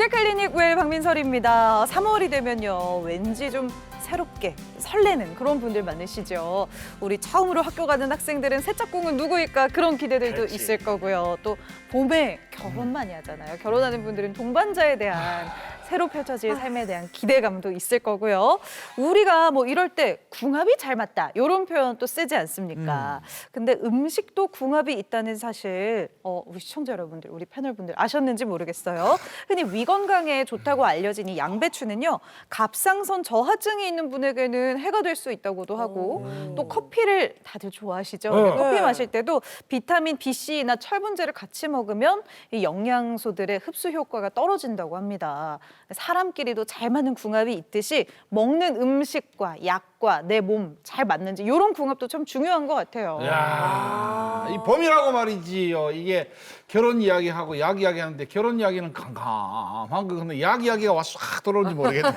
공개 클리닉 웰 박민설입니다. 3월이 되면요, 왠지 좀 새롭게 설레는 그런 분들 많으시죠. 우리 처음으로 학교 가는 학생들은 새 짝꿍은 누구일까 그런 기대들도 그렇지. 있을 거고요. 또 봄에 결혼 많이 하잖아요. 결혼하는 분들은 동반자에 대한 새로 펼쳐질 삶에 대한 기대감도 있을 거고요. 우리가 뭐 이럴 때 궁합이 잘 맞다 이런 표현 또 쓰지 않습니까? 근데 음식도 궁합이 있다는 사실 우리 시청자 여러분들, 우리 패널분들 아셨는지 모르겠어요. 흔히 위 건강에 좋다고 알려진 이 양배추는요, 갑상선 저하증이 있는 분에게는 해가 될 수 있다고도 하고, 또 커피를 다들 좋아하시죠? 네. 커피 마실 때도 비타민 B, C나 철분제를 같이 먹으면 이 영양소들의 흡수 효과가 떨어진다고 합니다. 사람끼리도 잘 맞는 궁합이 있듯이 먹는 음식과 약과 내 몸 잘 맞는지 이런 궁합도 참 중요한 것 같아요. 야, 이 봄이라고 말이지요. 이게 결혼 이야기하고 약 이야기하는데 결혼 이야기는 캄캄한 거 근데 약 이야기가 와서 싹 들어올지 모르겠네.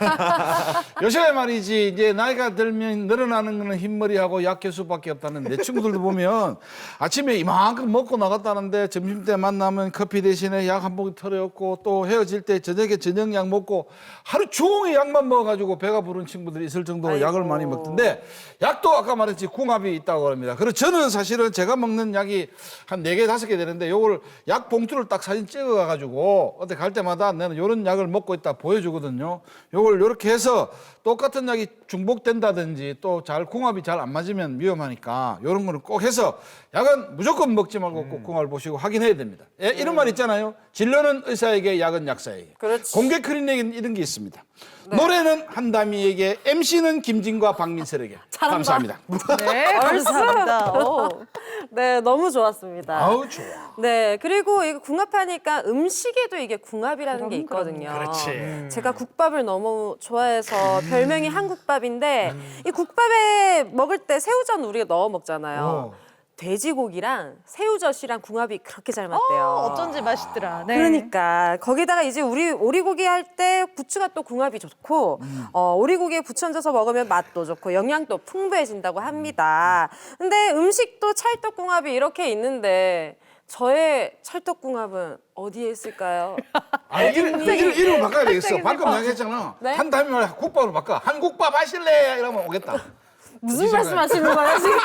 요새 말이지 이제 나이가 들면 늘어나는 거는 흰머리하고 약 개수밖에 없다는 내 친구들도 보면 아침에 이만큼 먹고 나갔다는데 점심 때 만나면 커피 대신에 약 한 봉지 털어였고 또 헤어질 때 저녁에 저녁약 먹고 하루 종일 약만 먹어가지고 배가 부른 친구들이 있을 정도로 아이고. 약을 많이 먹던데 약도 아까 말했지 궁합이 있다고 합니다. 그래서 저는 사실은 제가 먹는 약이 한 4개, 5개 되는데 요걸 약 봉투를 딱 사진 찍어가지고 어디 갈 때마다 나는 요런 약을 먹고 있다 보여주거든요. 요걸 요렇게 해서 똑같은 약이 중복된다든지 또 잘 궁합이 잘 안 맞으면 위험하니까 요런 거를 꼭 해서 약은 무조건 먹지 말고 꼭 궁합을 보시고 확인해야 됩니다. 예, 이런 말 있잖아요. 진료는 의사에게, 약은 약사에게. 그렇지. 공개 클리닉에는 이런 게 있습니다. 노래는 한다미에게, MC는 김진과 박민설에게. 감사합니다. 네, 감사합니다. 네, 너무 좋았습니다. 아우 좋아. 네, 그리고 이거 궁합하니까 음식에도 이게 궁합이라는 게 있거든요. 그렇지. 제가 국밥을 너무 좋아해서 별명이 한국밥인데 이 국밥에 먹을 때 새우젓 우리가 넣어 먹잖아요. 돼지고기랑 새우젓이랑 궁합이 그렇게 잘 맞대요. 어쩐지 맛있더라. 네. 그러니까 거기다가 이제 우리 오리고기 할 때 부추가 또 궁합이 좋고 오리고기에 부추 얹어서 먹으면 맛도 좋고 영양도 풍부해진다고 합니다. 근데 음식도 찰떡궁합이 이렇게 있는데 저의 찰떡궁합은 어디에 있을까요? 아, 이름 바꿔야 되겠어. 방금 이야기했잖아. 네? 한다미 말 국밥으로 바꿔. 한국밥 하실래? 이러면 오겠다. 무슨 말씀하시는 거예요 지금?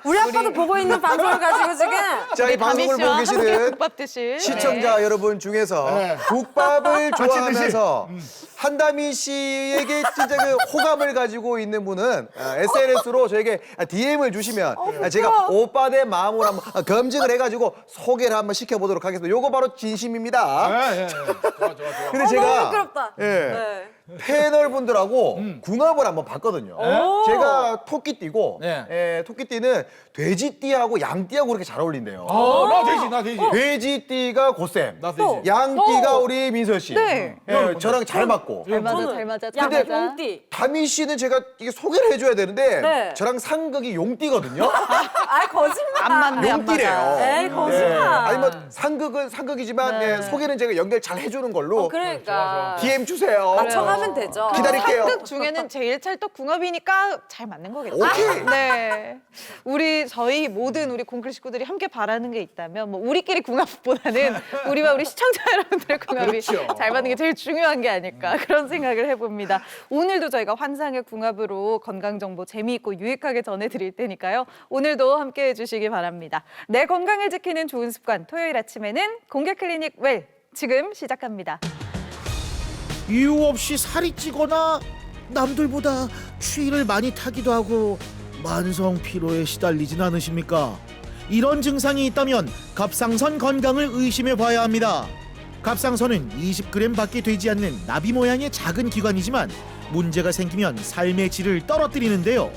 우리 아빠도 보고 있는 방송을 가지고 지금 자, 이 방송을 보고 계시는 국밥 드실 시청자 여러분 중에서 네. 국밥을 좋아하면서 한다미 씨에게 진짜 그 호감을 가지고 있는 분은 SNS로 저에게 DM을 주시면 제가 오빠 내 마음으로 한번 검증을 해가지고 소개를 한번 시켜보도록 하겠습니다. 요거 바로 진심입니다. 예, 예. 좋아. 근데 너무 제가 부끄럽다. 예, 네. 패널 분들하고 궁합을 한번 봤거든요. 오. 제가 토끼띠고 네. 예, 토끼띠는 돼지띠하고 양띠하고 그렇게 잘 어울린대요. 나 돼지. 돼지띠가 고쌤, 나 돼지. 양띠가 우리 민설 씨. 네. 예, 저랑 잘 맞고. 잘 맞아, 저는 잘 맞아, 잘 양, 맞아. 용띠. 다미 씨는 제가 이게 소개를 해줘야 되는데 네. 저랑 상극이 용띠거든요. 아 거짓말. 안 맞네, 안 용띠래요. 맞아. 에이 거짓말. 아니 뭐 상극은 상극이지만 네. 예, 소개는 제가 연결 잘 해주는 걸로 그러니까 DM 주세요. 청하면 되죠. 기다릴게요. 상극 중에는 제일 찰떡 궁합이니까 잘 맞는 거겠죠. 오케이. 네. 저희 모든 우리 공클 식구들이 함께 바라는 게 있다면 뭐 우리끼리 궁합보다는 우리와 우리 시청자 여러분들의 궁합이 그렇죠. 잘 맞는 게 제일 중요한 게 아닐까 그런 생각을 해봅니다. 오늘도 저희가 환상의 궁합으로 건강 정보 재미있고 유익하게 전해드릴 테니까요. 오늘도 함께해 주시기 바랍니다. 내 건강을 지키는 좋은 습관 토요일 아침에는 공개 클리닉 웰 지금 시작합니다. 이유 없이 살이 찌거나 남들보다 추위를 많이 타기도 하고 만성 피로에 시달리진 않으십니까? 이런 증상이 있다면 갑상선 건강을 의심해 봐야 합니다. 갑상선은 20g 밖에 되지 않는 나비 모양의 작은 기관이지만 문제가 생기면 삶의 질을 떨어뜨리는데요.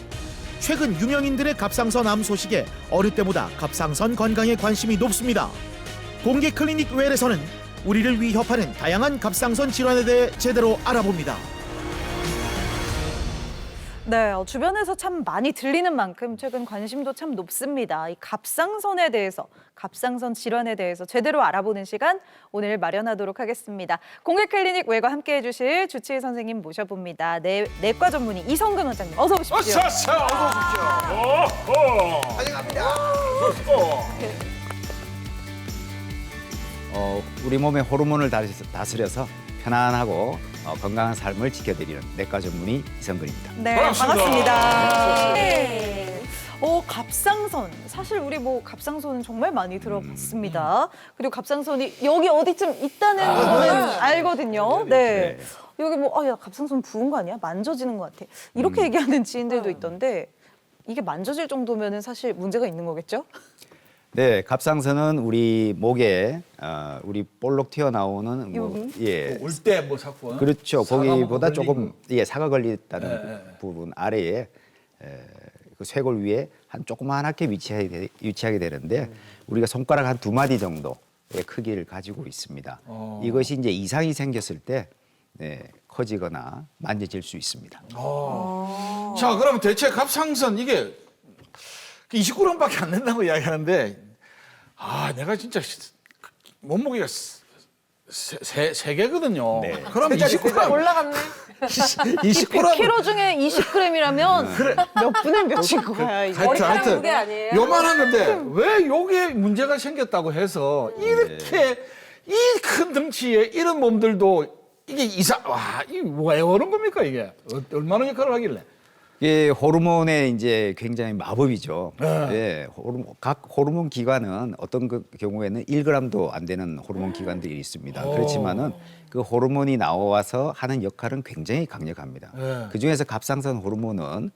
최근 유명인들의 갑상선 암 소식에 어릴 때보다 갑상선 건강에 관심이 높습니다. 공개 클리닉 웰에서는 우리를 위협하는 다양한 갑상선 질환에 대해 제대로 알아봅니다. 네, 주변에서 참 많이 들리는 만큼 최근 관심도 참 높습니다. 이 갑상선에 대해서, 갑상선 질환에 대해서 제대로 알아보는 시간 오늘 마련하도록 하겠습니다. 공개 클리닉 웰과 함께해 주실 주치의 선생님 모셔봅니다. 내과 전문의 이성근 원장님 어서 오십시오. 어서 오십시오. 환영합니다. 우리 몸의 호르몬을 다스려서 편안하고 건강한 삶을 지켜드리는 내과 전문의 이성근입니다. 네, 반갑습니다. 반갑습니다. 네. 갑상선. 사실 우리 뭐 갑상선은 정말 많이 들어봤습니다. 그리고 갑상선이 여기 어디쯤 있다는 거는 알거든요. 네. 여기 뭐, 야, 갑상선 부은 거 아니야? 만져지는 것 같아. 이렇게 얘기하는 지인들도 있던데, 이게 만져질 정도면은 사실 문제가 있는 거겠죠? 네, 갑상선은 우리 목에 우리 볼록 튀어나오는 여기? 올 때 뭐 사건. 그렇죠. 사과 거기보다 걸리고. 조금 사가 걸렸다는 부분 아래에 그 쇄골 위에 한 조그만하게 위치하게 되는데 우리가 손가락 한 2마디 정도의 크기를 가지고 있습니다. 이것이 이제 이상이 생겼을 때 커지거나 만져질 수 있습니다. 자, 그럼 대체 갑상선 이게 29g밖에 안 된다고 이야기하는데, 내가 진짜 몸무게가 세 개거든요. 그럼 29g 올라갔네. 29g 100kg 중에 20g이라면 몇 분의 몇인 거야, 이게. 머리카락 무게 아니에요? 요만한 건데 왜 요게 문제가 생겼다고 해서 이렇게 이 큰 덩치에 이런 몸들도 이게 이게 왜 오는 겁니까 이게? 얼마나 역할을 하길래? 이게 호르몬의 이제 굉장히 마법이죠. 각 호르몬 기관은 어떤 경우에는 1g도 안 되는 호르몬 기관들이 있습니다. 그렇지만은 그 호르몬이 나와서 하는 역할은 굉장히 강력합니다. 그 중에서 갑상선 호르몬은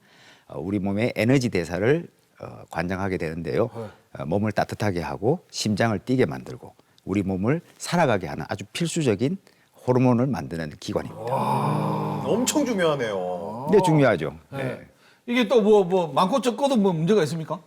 우리 몸의 에너지 대사를 관장하게 되는데요. 몸을 따뜻하게 하고 심장을 뛰게 만들고 우리 몸을 살아가게 하는 아주 필수적인 호르몬을 만드는 기관입니다. 엄청 중요하네요. 네, 중요하죠. 이게 또 뭐 많고 적고도 뭐 문제가 있습니까?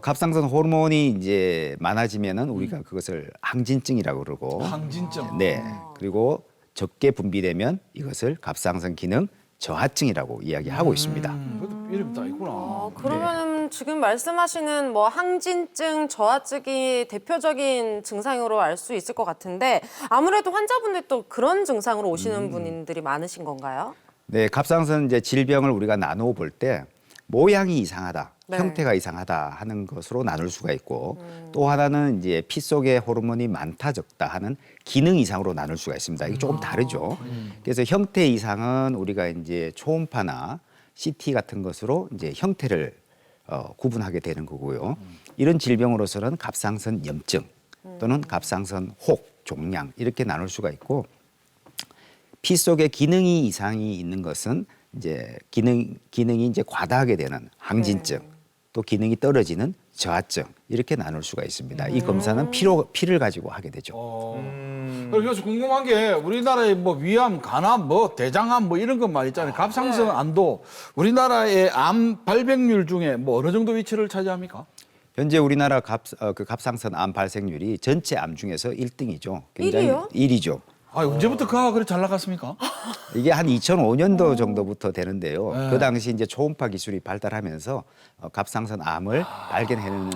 갑상선 호르몬이 이제 많아지면은 우리가 그것을 항진증이라고 그러고, 항진증. 네, 그리고 적게 분비되면 이것을 갑상선 기능 저하증이라고 이야기하고 있습니다. 그것도 이름이 다 있구나. 그러면 지금 말씀하시는 뭐 항진증, 저하증이 대표적인 증상으로 알 수 있을 것 같은데 아무래도 환자분들 또 그런 증상으로 오시는 분들이 많으신 건가요? 네, 갑상선 이제 질병을 우리가 나누어 볼 때 모양이 이상하다, 네. 형태가 이상하다 하는 것으로 나눌 수가 있고 또 하나는 이제 피 속에 호르몬이 많다 적다 하는 기능 이상으로 나눌 수가 있습니다. 이게 조금 다르죠. 그래서 형태 이상은 우리가 이제 초음파나 CT 같은 것으로 이제 형태를 구분하게 되는 거고요. 이런 질병으로서는 갑상선 염증 또는 갑상선 혹, 종양 이렇게 나눌 수가 있고 피 속에 기능이 이상이 있는 것은 이제 기능이 이제 과다하게 되는 항진증, 또 기능이 떨어지는 저하증 이렇게 나눌 수가 있습니다. 이 검사는 피를 가지고 하게 되죠. 그래서 궁금한 게 우리나라의 뭐 위암, 간암, 뭐 대장암 뭐 이런 것만 있잖아요. 갑상선 암도 우리나라의 암 발병률 중에 뭐 어느 정도 위치를 차지합니까? 현재 우리나라 갑상선 암 발생률이 전체 암 중에서 1등이죠. 굉장히 1위요? 1위죠. 언제부터 그가 그렇게 잘 나갔습니까? 이게 한 2005년도 정도부터 되는데요. 그 당시 이제 초음파 기술이 발달하면서 갑상선 암을 발견해내는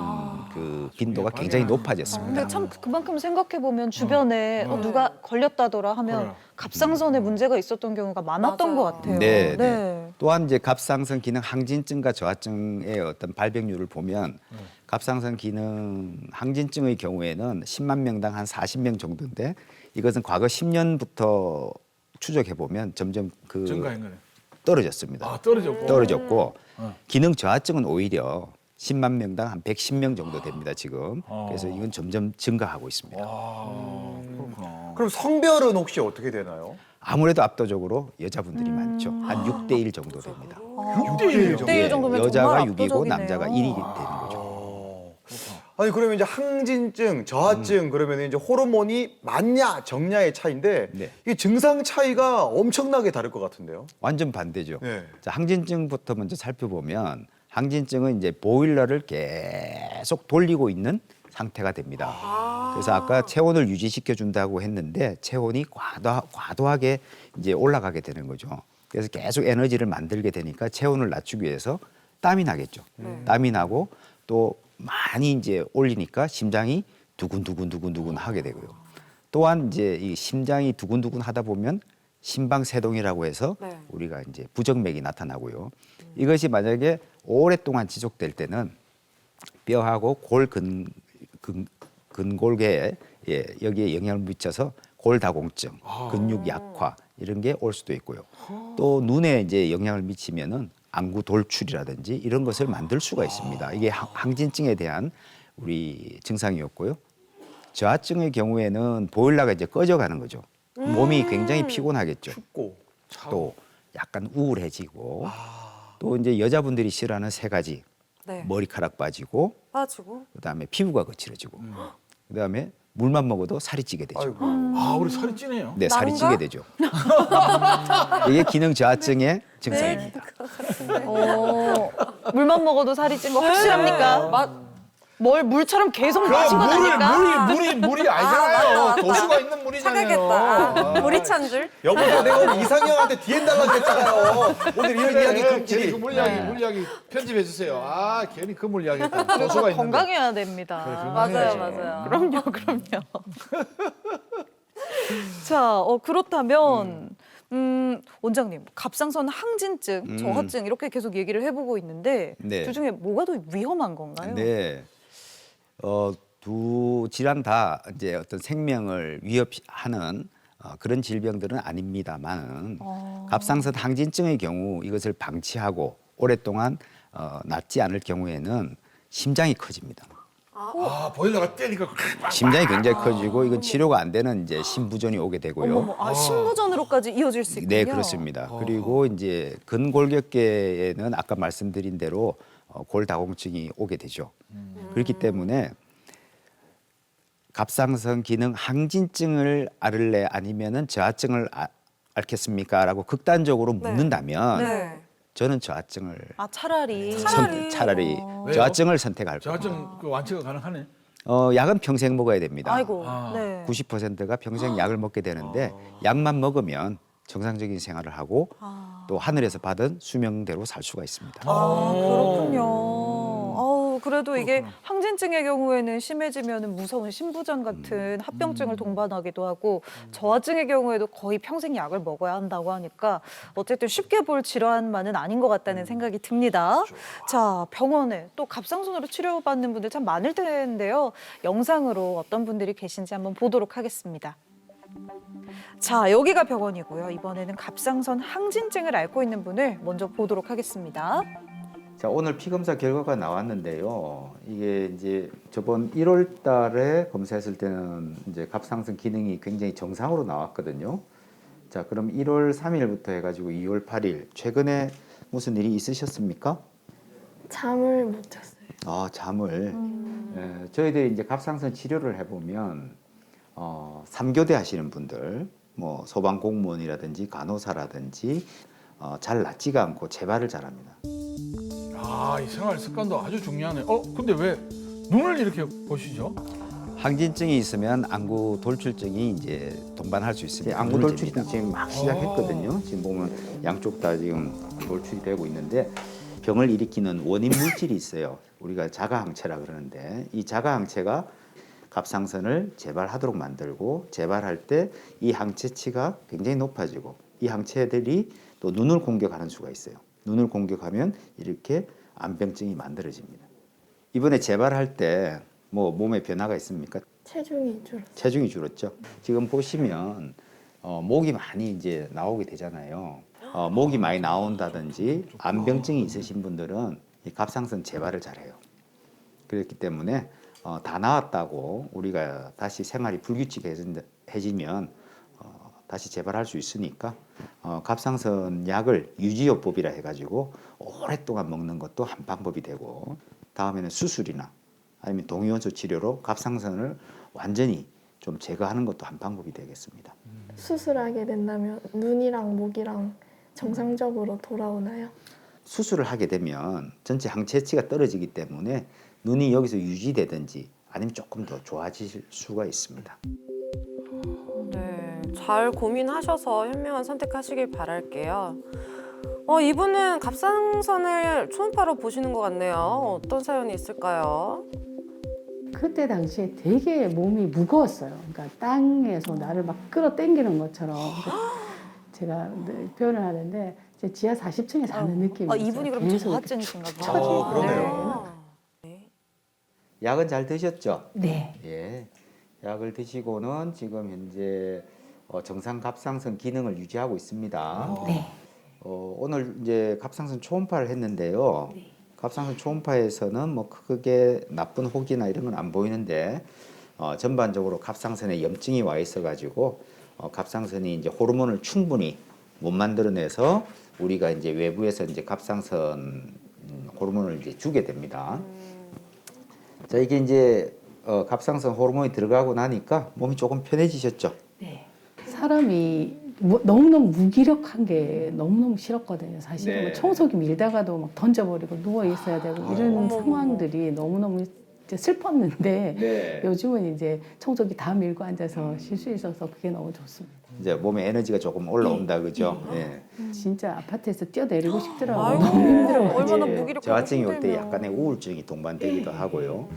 그 빈도가 굉장히 높아졌습니다. 근데 참 그만큼 생각해 보면 주변에 누가 걸렸다더라 하면 갑상선에 문제가 있었던 경우가 많았던 것 같아요. 네. 또한 이제 갑상선 기능 항진증과 저하증의 어떤 발병률을 보면 갑상선 기능 항진증의 경우에는 10만 명당 한 40명 정도인데 이것은 과거 10년부터 추적해 보면 점점 증가한 거네. 떨어졌습니다. 떨어졌고. 떨어졌고 기능 저하증은 오히려 10만 명당 한 110명 정도 됩니다 지금. 그래서 이건 점점 증가하고 있습니다. 그렇구나. 그럼 성별은 혹시 어떻게 되나요? 아무래도 압도적으로 여자분들이 많죠. 한 6대1 정도 됩니다. 6대1 정도. 6대1 정도면 여자가 정말 6이고 압도적이네요. 남자가 1이 되는 거죠. 아니 그러면 이제 항진증, 저하증 그러면 이제 호르몬이 많냐 적냐의 차이인데 네. 이 증상 차이가 엄청나게 다를 것 같은데요. 완전 반대죠. 네. 자, 항진증부터 먼저 살펴보면 항진증은 이제 보일러를 계속 돌리고 있는 상태가 됩니다. 그래서 아까 체온을 유지시켜 준다고 했는데 체온이 과도하게 이제 올라가게 되는 거죠. 그래서 계속 에너지를 만들게 되니까 체온을 낮추기 위해서 땀이 나겠죠. 땀이 나고 또 많이 이제 올리니까 심장이 두근두근 하게 되고요. 또한 이제 이 심장이 두근두근 하다 보면 심방세동이라고 해서 네. 우리가 이제 부정맥이 나타나고요. 이것이 만약에 오랫동안 지속될 때는 뼈하고 근골계에 여기에 영향을 미쳐서 골다공증, 근육 약화 이런 게 올 수도 있고요. 또 눈에 이제 영향을 미치면은 안구 돌출이라든지 이런 것을 만들 수가 있습니다. 이게 항진증에 대한 우리 증상이었고요. 저하증의 경우에는 보일러가 이제 꺼져가는 거죠. 몸이 굉장히 피곤하겠죠. 또 약간 우울해지고 또 이제 여자분들이 싫어하는 세 가지 네. 머리카락 빠지고 빠지고. 그다음에 피부가 거칠어지고 그다음에 물만 먹어도 살이 찌게 되죠. 아, 우리 살이 찌네요. 네, 살이 나른가? 찌게 되죠. 이게 기능 저하증의 증상입니다. 물만 먹어도 살이 찐 거 확실합니까? 뭘 물처럼 계속 마신 건 아닐까? 물이 아니잖아요. 도수가 있는 물이잖아요. 착각했다. 물이 찬 줄. 여보세요, 내가 오늘 이상형한테 DM 달라고 했잖아요. 오늘 이런 이야기 괜히 금지. 그 물 이야기 편집해 주세요. 아, 괜히 그 물 이야기 했다. 도수가 있는데. 건강해야 됩니다. 맞아요, 맞아요. 그럼요. 자, 그렇다면 원장님, 갑상선 항진증, 저하증 이렇게 계속 얘기를 해보고 있는데 네. 그 중에 뭐가 더 위험한 건가요? 네. 두 질환 다 이제 어떤 생명을 위협하는 그런 질병들은 아닙니다만 갑상선 항진증의 경우 이것을 방치하고 오랫동안 낫지 않을 경우에는 심장이 커집니다. 아, 보일러가 때리니까 심장이 굉장히 커지고 이건 치료가 안 되는 이제 심부전이 오게 되고요. 어머머, 신부전으로까지 이어질 수 있군요. 네, 그렇습니다. 그리고 이제 근골격계에는 아까 말씀드린 대로 골다공증이 오게 되죠. 그렇기 때문에 갑상선 기능 항진증을 앓을래 아니면은 저하증을 앓겠습니까?라고 극단적으로 묻는다면 네. 저는 저하증을 차라리. 차라리 왜요? 저하증을 선택할 거예요. 저하증 그 완치가 가능하네. 약은 평생 먹어야 됩니다. 아이고. 네. 90%가 평생 약을 먹게 되는데 약만 먹으면 정상적인 생활을 하고 또 하늘에서 받은 수명대로 살 수가 있습니다. 그렇군요. 그래도 이게 항진증의 경우에는 심해지면 무서운 신부전 같은 합병증을 동반하기도 하고 저하증의 경우에도 거의 평생 약을 먹어야 한다고 하니까 어쨌든 쉽게 볼 질환만은 아닌 것 같다는 생각이 듭니다. 자, 병원에 또 갑상선으로 치료받는 분들 참 많을 텐데요. 영상으로 어떤 분들이 계신지 한번 보도록 하겠습니다. 자, 여기가 병원이고요. 이번에는 갑상선 항진증을 앓고 있는 분을 먼저 보도록 하겠습니다. 자, 오늘 피검사 결과가 나왔는데요. 이게 이제 저번 1월 달에 검사했을 때는 이제 갑상선 기능이 굉장히 정상으로 나왔거든요. 자, 그럼 1월 3일부터 해가지고 2월 8일 최근에 무슨 일이 있으셨습니까? 잠을 못 잤어요. 아, 잠을. 저희들이 이제 갑상선 치료를 해보면 3교대 하시는 분들, 뭐 소방공무원이라든지 간호사라든지 잘 낫지가 않고 재발을 잘합니다. 아, 이 생활 습관도 아주 중요하네. 근데 왜 눈을 이렇게 보시죠? 항진증이 있으면 안구 돌출증이 이제 동반할 수 있습니다. 안구 돌출이 지금 막 시작했거든요. 지금 보면 양쪽 다 지금 돌출이 되고 있는데 병을 일으키는 원인 물질이 있어요. 우리가 자가항체라 그러는데 이 자가항체가 갑상선을 재발하도록 만들고 재발할 때 이 항체치가 굉장히 높아지고 이 항체들이 또 눈을 공격하는 수가 있어요. 눈을 공격하면 이렇게 안병증이 만들어집니다. 이번에 재발할 때 뭐 몸에 변화가 있습니까? 체중이 줄었어요. 체중이 줄었죠. 지금 보시면 목이 많이 이제 나오게 되잖아요. 목이 많이 나온다든지 안병증이 있으신 분들은 이 갑상선 재발을 잘해요. 그렇기 때문에 다 나았다고 우리가 다시 생활이 불규칙해지면 다시 재발할 수 있으니까 갑상선 약을 유지요법이라 해가지고 오랫동안 먹는 것도 한 방법이 되고 다음에는 수술이나 아니면 동위원소 치료로 갑상선을 완전히 좀 제거하는 것도 한 방법이 되겠습니다. 수술하게 된다면 눈이랑 목이랑 정상적으로 돌아오나요? 수술을 하게 되면 전체 항체치가 떨어지기 때문에 눈이 여기서 유지되든지 아니면 조금 더 좋아질 수가 있습니다. 네, 잘 고민하셔서 현명한 선택하시길 바랄게요. 이분은 갑상선을 초음파로 보시는 것 같네요. 어떤 사연이 있을까요? 그때 당시에 되게 몸이 무거웠어요. 그러니까 땅에서 나를 막 끌어당기는 것처럼 제가 늘 표현을 하는데 제 지하 40층에 사는 느낌이 있어요. 이분이 그럼 계속 저하증이신가 이렇게 보죠. 그러네요. 약은 잘 드셨죠? 네. 예. 약을 드시고는 지금 현재 정상 갑상선 기능을 유지하고 있습니다. 네. 오늘 이제 갑상선 초음파를 했는데요. 갑상선 초음파에서는 뭐 크게 나쁜 혹이나 이런 건 안 보이는데 전반적으로 갑상선에 염증이 와 있어가지고 갑상선이 이제 호르몬을 충분히 못 만들어내서 우리가 이제 외부에서 이제 갑상선 호르몬을 이제 주게 됩니다. 자, 이게 이제 갑상선 호르몬이 들어가고 나니까 몸이 조금 편해지셨죠? 네. 사람이 너무너무 무기력한 게 너무너무 싫었거든요. 사실은 네. 뭐 청소기 밀다가도 막 던져버리고 누워 있어야 되고 이런 상황들이 너무너무 이제 슬펐는데 네. 요즘은 이제 청소기 다 밀고 앉아서 쉴 수 있어서 그게 너무 좋습니다. 이제 몸에 에너지가 조금 올라온다, 그죠? 예. 진짜 아파트에서 뛰어내리고 싶더라고요. 아이고, 너무 힘들어가지고. 얼마나 이제 무기력하고 저하증이 올 때 힘들면. 약간의 우울증이 동반되기도 하고요.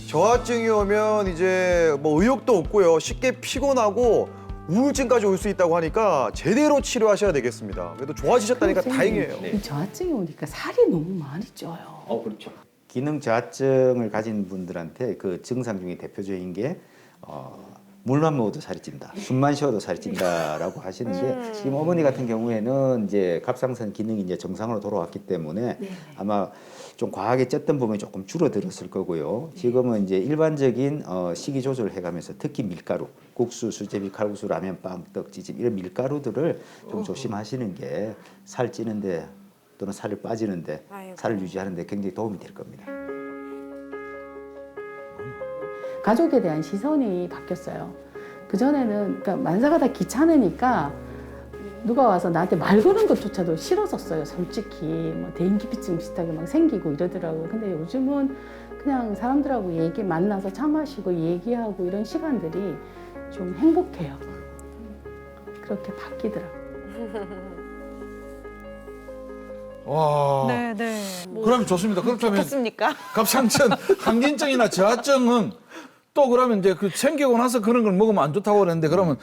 저하증이 오면 이제 뭐 의욕도 없고요. 쉽게 피곤하고 우울증까지 올 수 있다고 하니까 제대로 치료하셔야 되겠습니다. 그래도 좋아지셨다니까 선생님, 다행이에요. 이 저하증이 오니까 살이 너무 많이 쪄요. 그렇죠. 기능 저하증을 가진 분들한테 그 증상 중에 대표적인 게 물만 먹어도 살이 찐다, 숨만 쉬어도 살이 찐다라고 하시는데 지금 어머니 같은 경우에는 이제 갑상선 기능이 이제 정상으로 돌아왔기 때문에 아마 좀 과하게 쪘던 부분이 조금 줄어들었을 거고요. 지금은 이제 일반적인 식이 조절을 해가면서 특히 밀가루, 국수, 수제비, 칼국수, 라면, 빵, 떡, 찌짐 이런 밀가루들을 좀 조심하시는 게 살 찌는데 또는 살을 빠지는데 아이고. 살을 유지하는데 굉장히 도움이 될 겁니다. 가족에 대한 시선이 바뀌었어요. 그전에는 그러니까 만사가 다 귀찮으니까 누가 와서 나한테 말 거는 것조차도 싫었었어요. 솔직히 뭐 대인기피증 비슷하게 막 생기고 이러더라고요. 근데 요즘은 그냥 사람들하고 만나서 차 마시고 얘기하고 이런 시간들이 좀 행복해요. 그렇게 바뀌더라고요. 와. 네, 네. 그러면 좋습니다. 그렇다면 좋겠습니까? 갑상선 항진증이나 저하증은 또 그러면 이제 그 생기고 나서 그런 걸 먹으면 안 좋다고 그랬는데 그러면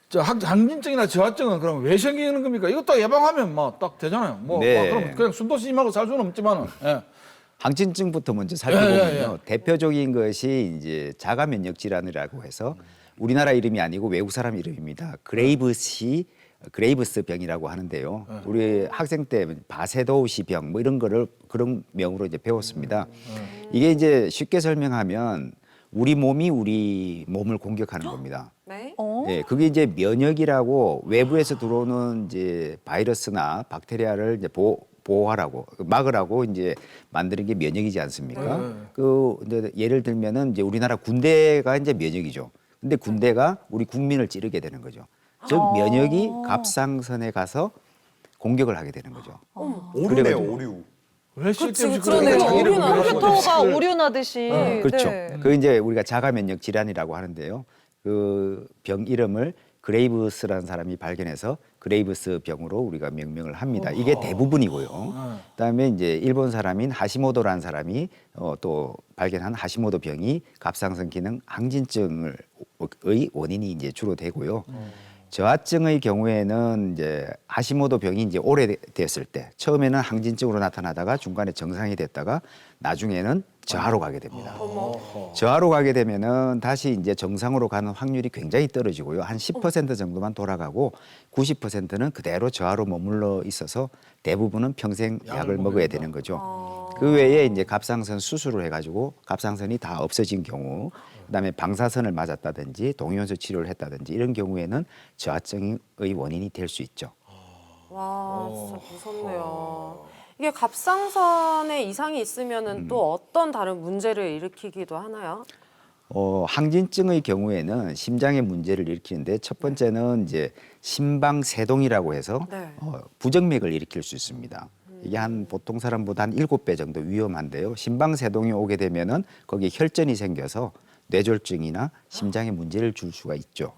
저 항진증이나 저하증은 그러면 왜 생기는 겁니까? 이것도 예방하면 뭐 딱 되잖아요. 뭐 네. 그럼 그냥 숨도 쉬지 말고 살 수는 없지만은. 예. 항진증부터 먼저 살펴보면요. 예. 대표적인 것이 이제 자가 면역 질환이라고 해서 우리나라 이름이 아니고 외국 사람 이름입니다. 그레이브스 병이라고 하는데요. 우리 학생 때 바세도우시 병 뭐 이런 거를 그런 명으로 이제 배웠습니다. 이게 이제 쉽게 설명하면 우리 몸이 우리 몸을 공격하는 겁니다. 네. 예, 그게 이제 면역이라고 외부에서 들어오는 이제 바이러스나 박테리아를 이제 보호하라고 막으라고 이제 만드는 게 면역이지 않습니까? 그 이제 예를 들면은 이제 우리나라 군대가 이제 면역이죠. 근데 군대가 우리 국민을 찌르게 되는 거죠. 즉 면역이 갑상선에 가서 공격을 하게 되는 거죠. 오류네요, 그래가지고. 오류. 왜 쓸데없이 그러네요. 자기를 공격하는 컴퓨터가 거지? 오류나듯이. 그렇죠. 네. 그 이제 우리가 자가 면역 질환이라고 하는데요. 그 병 이름을 그레이브스라는 사람이 발견해서 그레이브스 병으로 우리가 명명을 합니다. 이게 대부분이고요. 그다음에 이제 일본 사람인 하시모토라는 사람이 또 발견한 하시모토 병이 갑상선 기능 항진증의 원인이 이제 주로 되고요. 저하증의 경우에는 이제 하시모토 병이 이제 오래됐을 때 처음에는 항진증으로 나타나다가 중간에 정상이 됐다가 나중에는 저하로 가게 됩니다. 저하로 가게 되면은 다시 이제 정상으로 가는 확률이 굉장히 떨어지고요. 한 10% 정도만 돌아가고 90%는 그대로 저하로 머물러 있어서 대부분은 평생 약을 먹어야 되는 거죠. 그 외에 이제 갑상선 수술을 해가지고 갑상선이 다 없어진 경우, 그다음에 방사선을 맞았다든지 동위원소 치료를 했다든지 이런 경우에는 저하증의 원인이 될 수 있죠. 와, 진짜 무섭네요. 이게 갑상선에 이상이 있으면은 또 어떤 다른 문제를 일으키기도 하나요? 항진증의 경우에는 심장에 문제를 일으키는데 첫 번째는 이제 심방세동이라고 해서 네. 부정맥을 일으킬 수 있습니다. 이게 한 보통 사람보다 한 7배 정도 위험한데요. 심방세동이 오게 되면은 거기에 혈전이 생겨서 뇌졸중이나 심장에 문제를 줄 수가 있죠.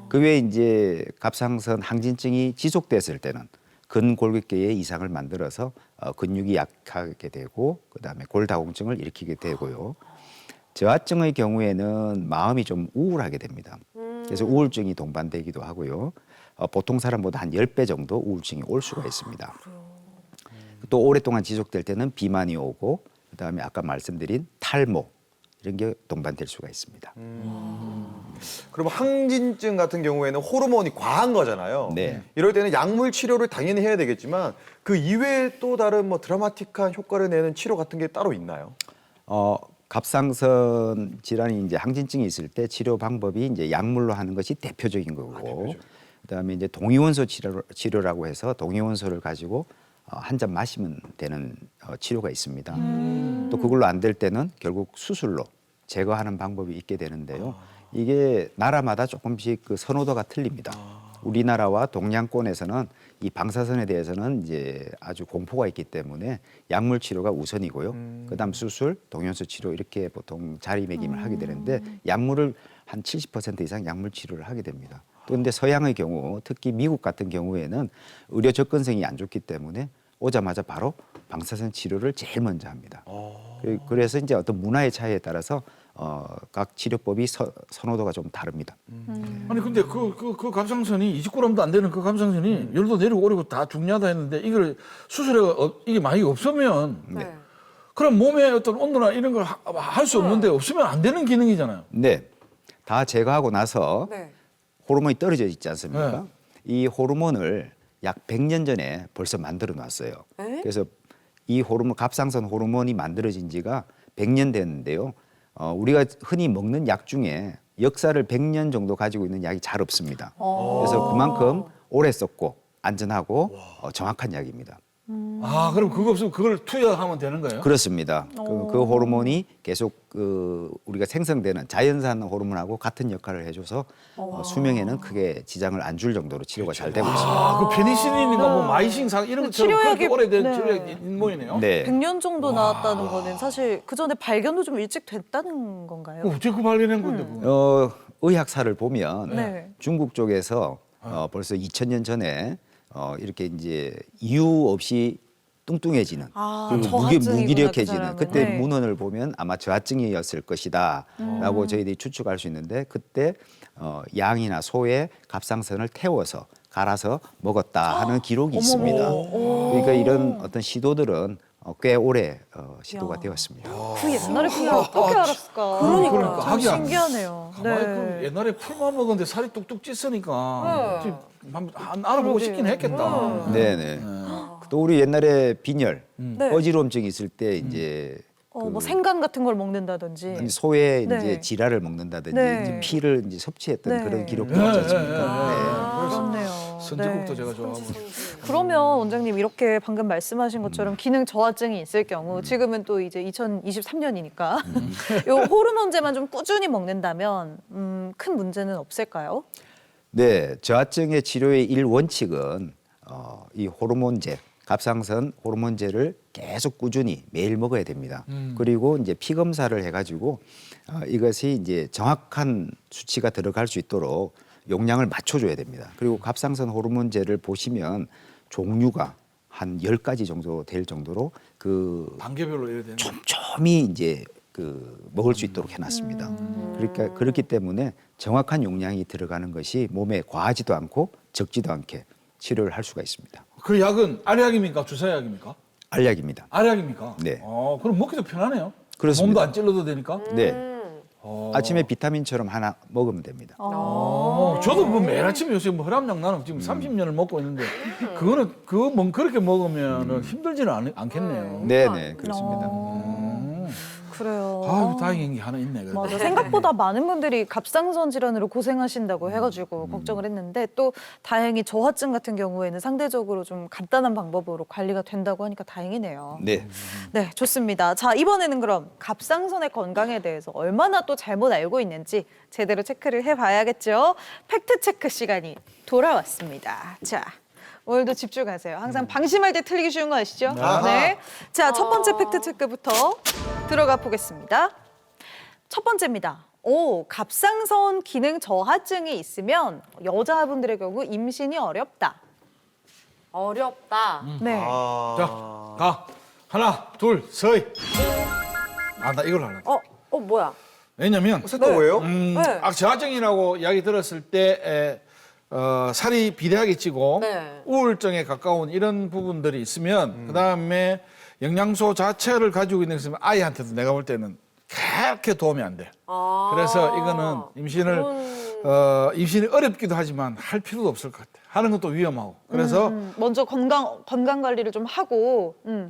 그 외에 이제 갑상선 항진증이 지속됐을 때는 근골격계에 이상을 만들어서 근육이 약하게 되고 그다음에 골다공증을 일으키게 되고요. 저하증의 경우에는 마음이 좀 우울하게 됩니다. 그래서 우울증이 동반되기도 하고요. 보통 사람보다 한 10배 정도 우울증이 올 수가 있습니다. 또 오랫동안 지속될 때는 비만이 오고 그다음에 아까 말씀드린 탈모, 이런 게 동반될 수가 있습니다. 그럼 항진증 같은 경우에는 호르몬이 과한 거잖아요. 네. 이럴 때는 약물 치료를 당연히 해야 되겠지만 그 이외에 또 다른 뭐 드라마틱한 효과를 내는 치료 같은 게 따로 있나요? 갑상선 질환이 이제 항진증이 있을 때 치료 방법이 이제 약물로 하는 것이 대표적인 거고, 그다음에 이제 동위원소 치료라고 해서 동위원소를 가지고 한 잔 마시면 되는 치료가 있습니다. 또 그걸로 안 될 때는 결국 수술로 제거하는 방법이 있게 되는데요. 이게 나라마다 조금씩 그 선호도가 틀립니다. 우리나라와 동양권에서는 이 방사선에 대해서는 이제 아주 공포가 있기 때문에 약물 치료가 우선이고요. 그다음 수술, 동위원소 치료 이렇게 보통 자리매김을 하게 되는데 약물을 한 70% 이상 약물 치료를 하게 됩니다. 또 근데 서양의 경우, 특히 미국 같은 경우에는 의료 접근성이 안 좋기 때문에 오자마자 바로 방사선 치료를 제일 먼저 합니다. 그래서 이제 어떤 문화의 차이에 따라서 각 치료법이 선호도가 좀 다릅니다. 아니 근데 그 갑상선이 20g도 안 되는 그 갑상선이 열도 내리고 오르고 다 중요하다 했는데 이걸 수술해 이게 많이 없으면 네. 그럼 몸에 어떤 온도나 이런 걸 할 수 없는데 없으면 안 되는 기능이잖아요. 네, 다 제거하고 나서 네. 호르몬이 떨어져 있지 않습니까? 네. 이 호르몬을 약 100년 전에 벌써 만들어 놨어요. 에? 그래서 이 호르몬, 갑상선 호르몬이 만들어진 지가 100년 됐는데요. 우리가 흔히 먹는 약 중에 역사를 100년 정도 가지고 있는 약이 잘 없습니다. 그래서 그만큼 오래 썼고 안전하고 정확한 약입니다. 아 그럼 그거 없으면 그걸 투여하면 되는 거예요? 그렇습니다. 그 호르몬이 계속 우리가 생성되는 자연산 호르몬하고 같은 역할을 해줘서 수명에는 크게 지장을 안 줄 정도로 치료가 잘 되고 있습니다. 아, 그 페니실린인가 뭐 마이싱상 이런 것처럼 치료약이- 그렇게 오래된 네. 치료약인 모이네요. 네. 100년 정도 나왔다는 거는 사실 그 전에 발견도 좀 일찍 됐다는 건가요? 어떻게 그 발견한 건데 그거? 의학사를 보면 네. 중국 쪽에서 벌써 2000년 전에 이렇게 이제 이유 없이 뚱뚱해지는 그리고 저하증이구나, 무기력해지는 그 사람은. 그때 네. 문헌을 보면 아마 저하증이었을 것이다라고 저희들이 추측할 수 있는데 그때 양이나 소의 갑상선을 태워서 갈아서 먹었다 하는 기록이 있습니다. 그러니까 이런 어떤 시도들은 꽤 오래 시도가 되었습니다. 그 옛날에 그걸 어떻게 알았을까? 그러니까. 참 하긴. 신기하네요. 가만히 그 옛날에 풀만 먹었는데 살이 뚝뚝 찌으니까 네. 한번 알아보고 싶긴 했겠다. 네네. 또 우리 옛날에 빈혈, 네. 어지러움증이 있을 때 이제 뭐 생강 같은 걸 먹는다든지. 소의 네. 이제 지라를 먹는다든지 네. 이제 피를 이제 섭취했던 네. 그런 기록도 있지 않습니까? 그렇네요. 선지국도 네. 제가 좋아하고. 그러면 원장님 이렇게 방금 말씀하신 것처럼 기능 저하증이 있을 경우 지금은 또 이제 2023년이니까 요 호르몬제만 좀 꾸준히 먹는다면 큰 문제는 없을까요? 네, 저하증의 치료의 일원칙은 이 호르몬제, 갑상선 호르몬제를 계속 꾸준히 매일 먹어야 됩니다. 그리고 이제 피 검사를 해가지고 이것이 이제 정확한 수치가 들어갈 수 있도록 용량을 맞춰줘야 됩니다. 그리고 갑상선 호르몬제를 보시면 종류가 한 10가지 정도 될 정도로 그 단계별로 이래야 되는. 촘촘히 이제 그 먹을 수 있도록 해놨습니다. 그러니까 그렇기 때문에 정확한 용량이 들어가는 것이 몸에 과하지도 않고 적지도 않게 치료를 할 수가 있습니다. 그 약은 알약입니까? 주사약입니까? 알약입니다. 알약입니까? 네. 그럼 먹기도 편하네요. 그렇습니다. 몸도 안 찔러도 되니까. 네. 아침에 비타민처럼 하나 먹으면 됩니다. 저도 뭐 매일 아침에 요새 뭐 혈압약 나는 지금 30년을 먹고 있는데 그거는 그렇게 먹으면 힘들지는 않겠네요. 네네 그렇습니다. 그래요. 아유 다행인 게 하나 있네. 그래도. 맞아. 생각보다 많은 분들이 갑상선 질환으로 고생하신다고 해가지고 걱정을 했는데 또 다행히 저하증 같은 경우에는 상대적으로 좀 간단한 방법으로 관리가 된다고 하니까 다행이네요. 네. 네, 좋습니다. 자, 이번에는 그럼 갑상선의 건강에 대해서 얼마나 또 잘못 알고 있는지 제대로 체크를 해봐야겠죠. 팩트체크 시간이 돌아왔습니다. 자, 오늘도 집중하세요. 항상 방심할 때 틀리기 쉬운 거 아시죠? 네. 자, 첫 번째 팩트체크부터 들어가 보겠습니다. 첫 번째입니다. 갑상선 기능 저하증이 있으면 여자분들의 경우 임신이 어렵다. 어렵다. 네. 자, 가. 하나, 둘, 서이. 나 이걸 하려. 뭐야? 왜냐면 또 왜요? 네. 저하증이라고 이야기 들었을 때 살이 비대하게 찌고 네. 우울증에 가까운 이런 부분들이 있으면 그다음에 영양소 자체를 가지고 있는 게 있으면 아이한테도 내가 볼 때는 그렇게 도움이 안 돼. 아, 그래서 이거는 임신을 임신이 어렵기도 하지만 할 필요도 없을 것 같아. 하는 것도 위험하고. 그래서 먼저 건강 관리를 좀 하고. 네,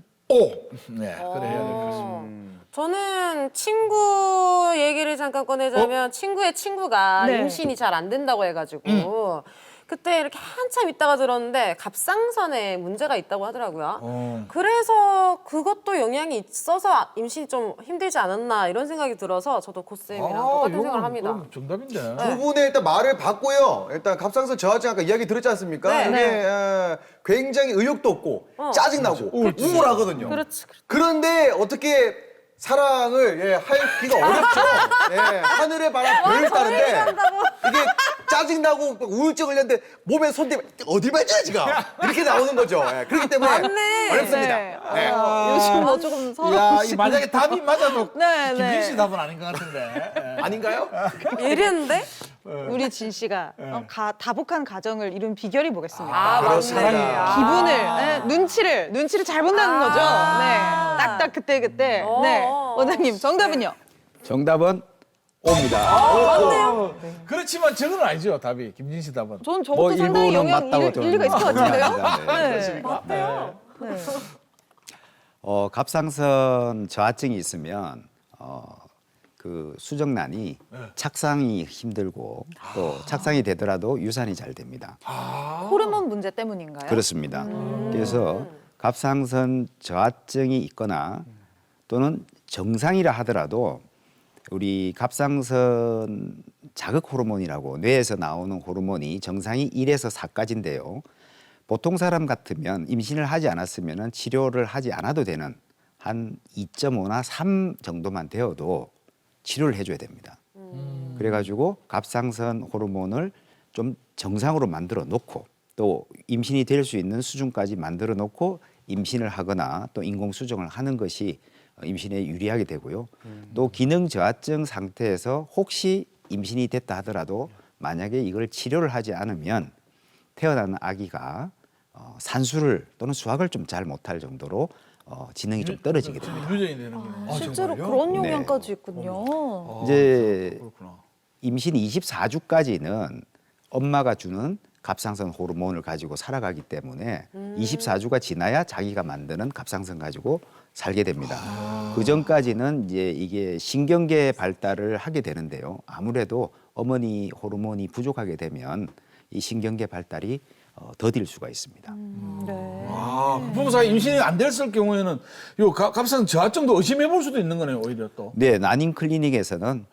그래 해야 될 것 같습니다. 저는 친구 얘기를 잠깐 꺼내자면 친구의 친구가 네. 임신이 잘 안 된다고 해가지고 그때 이렇게 한참 있다가 들었는데 갑상선에 문제가 있다고 하더라고요. 그래서 그것도 영향이 있어서 임신이 좀 힘들지 않았나 이런 생각이 들어서 저도 고쌤이랑 똑같은 요건 생각을 합니다. 그럼 정답인데. 두 분의 일단 말을 받고요. 일단 갑상선 저하증 아까 이야기 들었지 않습니까? 네. 이게 굉장히 의욕도 없고 짜증나고 우울하거든요. 그렇지. 그런데 어떻게 사랑을 할 기가 어렵죠. 하늘의 바람 별을 따는데 이게 짜증나고 우울증 걸렸는데 몸에 손 대면 어딜 만져야 지가 이렇게 나오는 거죠. 그렇기 때문에 맞네. 어렵습니다. 네. 요즘 뭐 조금 서로. 야, 이 만약에 답이 맞아도 네, 김진 씨 네. 답은 아닌 것 같은데. 예. 아닌가요? 예리한데? 우리 진 씨가 다복한 가정을 이룬 비결이 뭐겠습니까? 아, 그렇습니다. 맞네. 아. 기분을 눈치를 잘 본다는 거죠. 네, 딱딱 그때. 네, 원장님 정답은요? 정답은 O입니다. 맞네요. 그렇지만 저건 아니죠, 답이. 김진 씨 답은. 전 저것도 뭐 상당히 일부는 영향 맞다고 저는 일리가 있을 것 같은데요. 네. 네. 네. 갑상선 저하증이 있으면 그 수정란이 착상이 힘들고 또 착상이 되더라도 유산이 잘 됩니다. 호르몬 문제 때문인가요? 그렇습니다. 그래서 갑상선 저하증이 있거나 또는 정상이라 하더라도 우리 갑상선 자극 호르몬이라고 뇌에서 나오는 호르몬이 정상이 1에서 4까지인데요. 보통 사람 같으면 임신을 하지 않았으면 치료를 하지 않아도 되는 한 2.5나 3 정도만 되어도 치료를 해줘야 됩니다. 그래가지고 갑상선 호르몬을 좀 정상으로 만들어 놓고 또 임신이 될 수 있는 수준까지 만들어 놓고 임신을 하거나 또 인공 수정을 하는 것이 임신에 유리하게 되고요. 또 기능 저하증 상태에서 혹시 임신이 됐다 하더라도 만약에 이걸 치료를 하지 않으면 태어나는 아기가 산수를 또는 수학을 좀 잘 못할 정도로 지능이 좀 떨어지게 됩니다. 유전이 되는 거예요. 실제로 그런 네. 영향까지 있군요. 이제 그렇구나. 임신 24주까지는 엄마가 주는 갑상선 호르몬을 가지고 살아가기 때문에 24주가 지나야 자기가 만드는 갑상선 가지고 살게 됩니다. 그 전까지는 이제 이게 신경계 발달을 하게 되는데요. 아무래도 어머니 호르몬이 부족하게 되면 이 신경계 발달이 더딜 수가 있습니다. 네. 부부 사이 임신이 안 됐을 경우에는 요 갑상선 저하증도 의심해 볼 수도 있는 거네요, 오히려 또. 네, 난임 클리닉에서는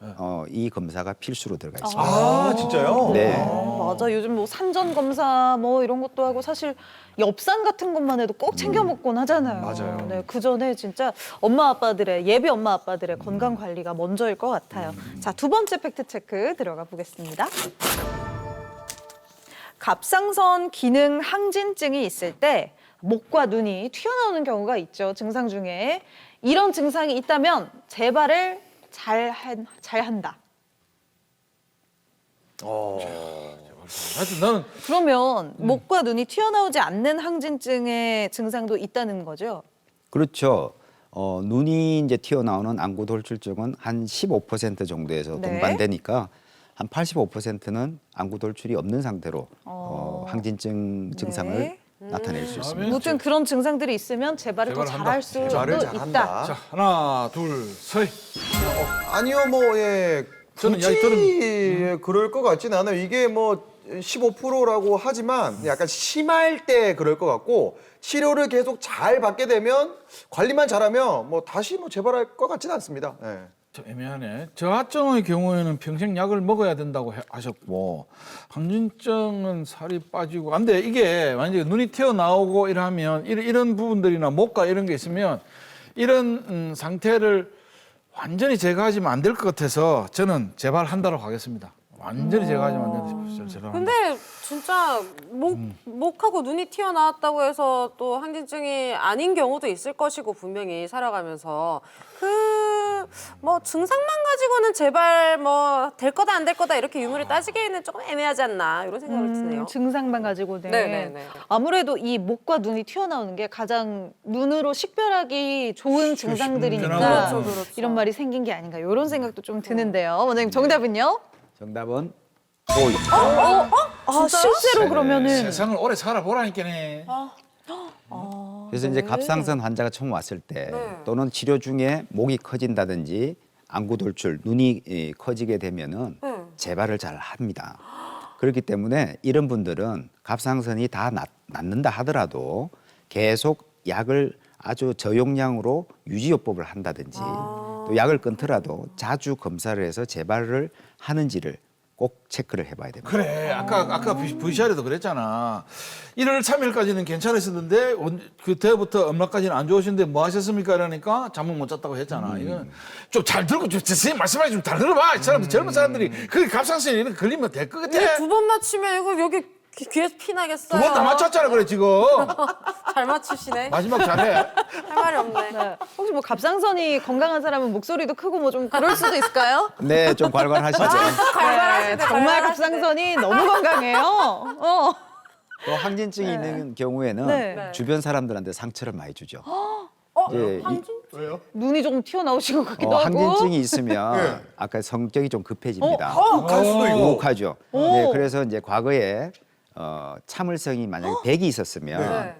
이 검사가 필수로 들어가 있습니다. 아, 진짜요? 네. 맞아. 요즘 뭐 산전 검사 뭐 이런 것도 하고 사실 엽산 같은 것만 해도 꼭 챙겨 먹곤 하잖아요. 맞아요. 네, 그 전에 진짜 엄마 아빠들의 예비 엄마 아빠들의 건강 관리가 먼저일 것 같아요. 자, 두 번째 팩트 체크 들어가 보겠습니다. 갑상선 기능 항진증이 있을 때 목과 눈이 튀어나오는 경우가 있죠. 증상 중에 이런 증상이 있다면 재발을 잘 한다. 하여튼 나는 그러면 목과 눈이 튀어나오지 않는 항진증의 증상도 있다는 거죠? 그렇죠. 눈이 이제 튀어나오는 안구돌출증은 한 15% 정도에서 네. 동반되니까 한 85%는 안구 돌출이 없는 상태로 항진증 증상을 네. 나타낼 수 있습니다. 아무튼 그런 증상들이 있으면 재발을 더 재발을 잘할 수도 재발을 있다. 잘한다. 자, 하나, 둘, 셋. 아니요, 저는 굳이 이야기 그럴 것 같지는 않아요. 이게 뭐 15%라고 하지만 약간 심할 때 그럴 것 같고 치료를 계속 잘 받게 되면 관리만 잘하면 뭐 다시 뭐 재발할 것 같지는 않습니다. 네. 좀 애매하네. 저하증의 경우에는 평생 약을 먹어야 된다고 하셨고 항진증은 살이 빠지고 안돼 이게 만약에 눈이 튀어나오고 이러면 이런 부분들이나 목과 이런 게 있으면 이런 상태를 완전히 제거하지면 안 될 것 같아서 저는 재발한다고 하겠습니다. 완전히 제거하지면 안 된다. 재발한다. 근데 진짜 목하고 눈이 튀어나왔다고 해서 또 항진증이 아닌 경우도 있을 것이고 분명히 살아가면서 그 뭐 증상만 가지고는 제발 뭐 될 거다 안 될 거다 이렇게 유무를 따지기에는 조금 애매하지 않나 이런 생각을 드네요. 증상만 가지고는 네네네. 아무래도 이 목과 눈이 튀어나오는 게 가장 눈으로 식별하기 좋은 증상들이니까 그렇죠, 그렇죠. 이런 말이 생긴 게 아닌가 이런 생각도 좀 드는데요. 원장님 정답은요? 정답은 O입니다. 아, 실제로 그러면은 세상을 오래 살아보라니까네. 그래서 이제 갑상선 환자가 처음 왔을 때 또는 치료 중에 목이 커진다든지 안구 돌출, 눈이 커지게 되면은 재발을 잘 합니다. 그렇기 때문에 이런 분들은 갑상선이 다 낫는다 하더라도 계속 약을 아주 저용량으로 유지요법을 한다든지 또 약을 끊더라도 자주 검사를 해서 재발을 하는지를 꼭 체크를 해봐야 됩니다. 그래 아까 VCR에도 그랬잖아. 1월 3일까지는 괜찮으셨는데 그때부터 엄마까지는 안 좋으신데 뭐 하셨습니까? 이러니까 잠은 못 잤다고 했잖아. 이건 좀 잘 들고 좀 선생님 말씀하시 좀 잘 들어봐. 이 사람들 젊은 사람들이 그 갑상선에 이렇게 걸리면 될 것 같아. 두 번 맞추면 이거 여기 귀에서 피 나겠어요. 두 번 다 맞췄잖아 그래 지금. 잘 맞추시네. 마지막 잘해. 할 말이 없네. 네. 혹시 뭐 갑상선이 건강한 사람은 목소리도 크고 뭐 좀 그럴 수도 있을까요? 네, 좀 괄괄하시죠. 네, 정말 갑상선이 너무 건강해요. 또 항진증이 있는 경우에는 네. 주변 사람들한테 상처를 많이 주죠. 이제 눈이 조금 튀어나오신 것 같기도 하고. 항진증이 있으면 아까 성격이 좀 급해집니다. 갈 수도 있고. 우욱하죠. 네, 그래서 이제 과거에 참을성이 만약에 100이 있었으면 네.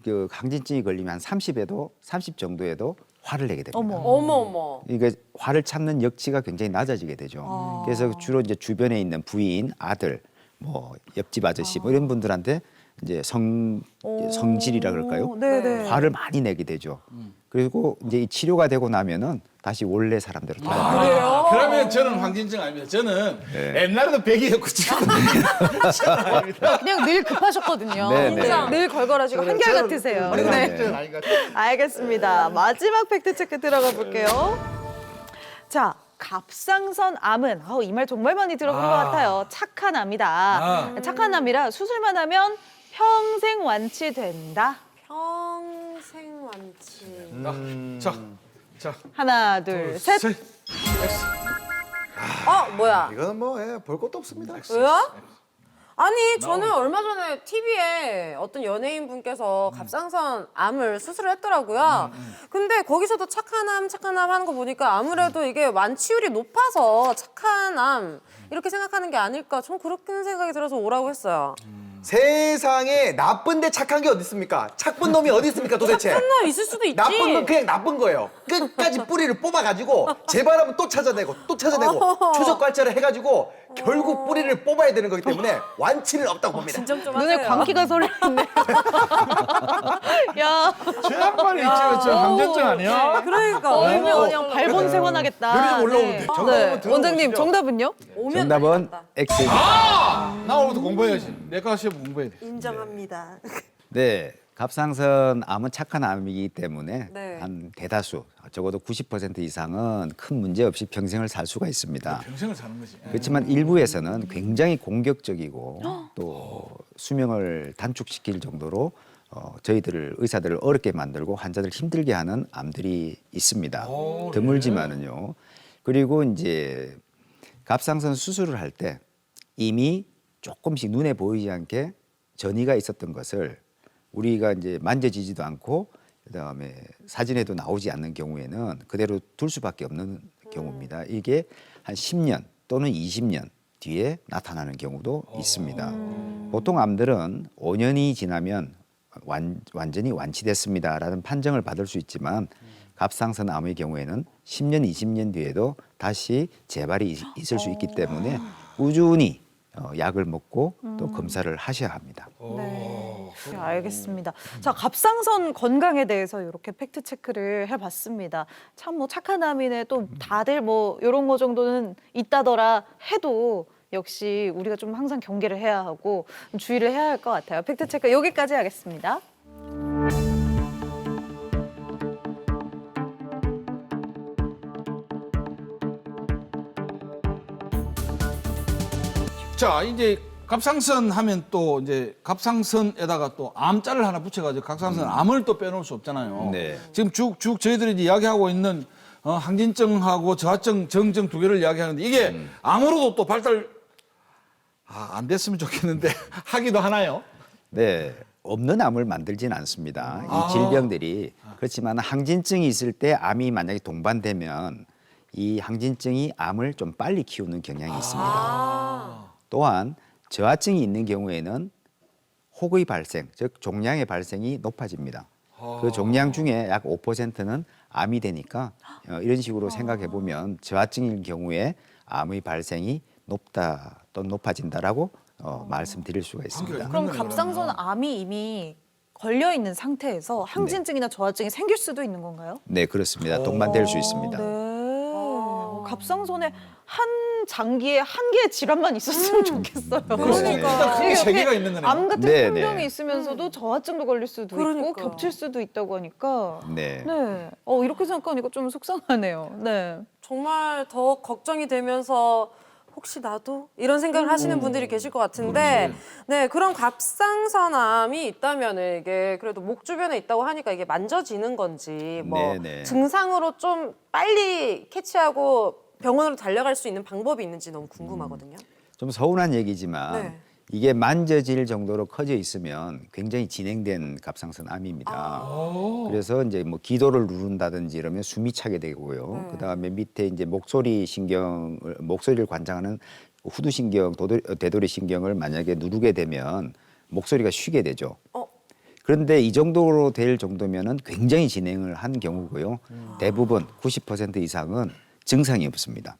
그 항진증이 걸리면 한 30 정도에도 화를 내게 됩니다. 어머. 이게 화를 참는 역치가 굉장히 낮아지게 되죠. 그래서 주로 이제 주변에 있는 부인, 아들, 뭐 옆집 아저씨 뭐 이런 분들한테 이제 성질이라 그럴까요? 네네. 화를 많이 내게 되죠. 그리고 이제 이 치료가 되고 나면은 다시 원래 사람대로 돌아가요. 그러면 저는 황진증 아닙니다. 저는 옛날에도 100이었고 지금은 저는 아닙니다. 그냥 늘 급하셨거든요. 네, 네. 늘 걸걸하시고 한결같으세요. 네, 네. 네. 알겠습니다. 마지막 팩트 체크 들어가 볼게요. 자, 갑상선 암은 이 말 정말 많이 들어본 것 같아요. 착한 암이다. 착한 암이라 수술만 하면 평생 완치된다. 평생 완치. 자, 하나, 둘, 셋. 뭐야? 이건 뭐 볼 것도 없습니다. 왜요? 아니 저는 얼마 전에 TV에 어떤 연예인 분께서 갑상선 암을 수술을 했더라고요. 근데 거기서도 착한 암 하는 거 보니까 아무래도 이게 완치율이 높아서 착한 암 이렇게 생각하는 게 아닐까. 전 그렇게 생각이 들어서 오라고 했어요. 세상에 나쁜데 착한 게 어디 있습니까? 착분 놈이 어디 있습니까 도대체? 착한 놈 있을 수도 있지. 나쁜 건 그냥 나쁜 거예요. 끝까지 뿌리를 뽑아가지고 재발하면 또 찾아내고 추적 관찰을 해가지고 결국 뿌리를 뽑아야 되는 거기 때문에 완치는 없다고 봅니다. 진정 좀 눈에 하세요. 광기가 설레네. 야, 저 양반이 저 황진증 아니야? 그러니까 얼면 그냥 발본 세원하겠다. 열이 좀 올라오는데. 정답 한번 들어보시죠. 원장님 정답은요? 오면 정답은 난리 났다. X입니다. 나 오늘부터 공부해야지. 내과 시험 공부해야 돼. 인정합니다. 네, 갑상선 암은 착한 암이기 때문에 네. 한 대다수, 적어도 90% 이상은 큰 문제 없이 평생을 살 수가 있습니다. 평생을 사는 거지. 그렇지만 일부에서는 굉장히 공격적이고 또 수명을 단축시킬 정도로 저희들을 의사들을 어렵게 만들고 환자들을 힘들게 하는 암들이 있습니다. 드물지만은요. 그리고 이제 갑상선 수술을 할 때 이미 조금씩 눈에 보이지 않게 전이가 있었던 것을 우리가 이제 만져지지도 않고 그다음에 사진에도 나오지 않는 경우에는 그대로 둘 수밖에 없는 경우입니다. 이게 한 10년 또는 20년 뒤에 나타나는 경우도 있습니다. 보통 암들은 5년이 지나면 완전히 완치됐습니다라는 판정을 받을 수 있지만 갑상선 암의 경우에는 10년, 20년 뒤에도 다시 재발이 있을 수 있기 때문에 꾸준히 약을 먹고 또 검사를 하셔야 합니다. 네, 알겠습니다. 자, 갑상선 건강에 대해서 이렇게 팩트 체크를 해봤습니다. 참 뭐 착한 암이네 또 다들 뭐 이런 거 정도는 있다더라 해도 역시 우리가 좀 항상 경계를 해야 하고 주의를 해야 할 것 같아요. 팩트 체크 여기까지 하겠습니다. 자, 이제 갑상선 하면 또 이제 갑상선에다가 또 암자를 하나 붙여가지고 갑상선 암을 또 빼놓을 수 없잖아요. 네. 지금 쭉 저희들이 이제 이야기하고 있는 항진증하고 저하증, 정증 두 개를 이야기하는데 이게 암으로도 또 발달 안 됐으면 좋겠는데 하기도 하나요? 네, 없는 암을 만들진 않습니다. 이 질병들이 그렇지만 항진증이 있을 때 암이 만약에 동반되면 이 항진증이 암을 좀 빨리 키우는 경향이 있습니다. 또한 저하증이 있는 경우에는 혹의 발생, 즉 종양의 발생이 높아집니다. 그 종양 중에 약 5%는 암이 되니까 이런 식으로 생각해 보면 저하증일 경우에 암의 발생이 높다 또 높아진다라고 말씀드릴 수가 있습니다. 그럼 갑상선 암이 이미 걸려 있는 상태에서 항진증이나 저하증이 생길 수도 있는 건가요? 네, 그렇습니다. 동반될 수 있습니다. 네. 갑상선에 한 장기에 한 개의 질환만 있었으면 좋겠어요. 일단 크게 세 개가 있는 거네요. 암 같은 네, 큰 병이 네. 있으면서도 저하증도 걸릴 수도 있고 그러니까요. 겹칠 수도 있다고 하니까 네. 네. 이렇게 생각하니까 좀 속상하네요. 네. 정말 더 걱정이 되면서 혹시 나도 이런 생각을 하시는 분들이 계실 것 같은데, 네, 그런 갑상선암이 있다면 이게 그래도 목 주변에 있다고 하니까 이게 만져지는 건지 뭐 네네. 증상으로 좀 빨리 캐치하고 병원으로 달려갈 수 있는 방법이 있는지 너무 궁금하거든요. 좀 서운한 얘기지만 네. 이게 만져질 정도로 커져 있으면 굉장히 진행된 갑상선 암입니다. 그래서 이제 뭐 기도를 누른다든지 이러면 숨이 차게 되고요. 그다음에 밑에 이제 목소리를 관장하는 후두 신경, 대도리 신경을 만약에 누르게 되면 목소리가 쉬게 되죠. 그런데 이 정도로 될 정도면은 굉장히 진행을 한 경우고요. 대부분 90% 이상은 증상이 없습니다.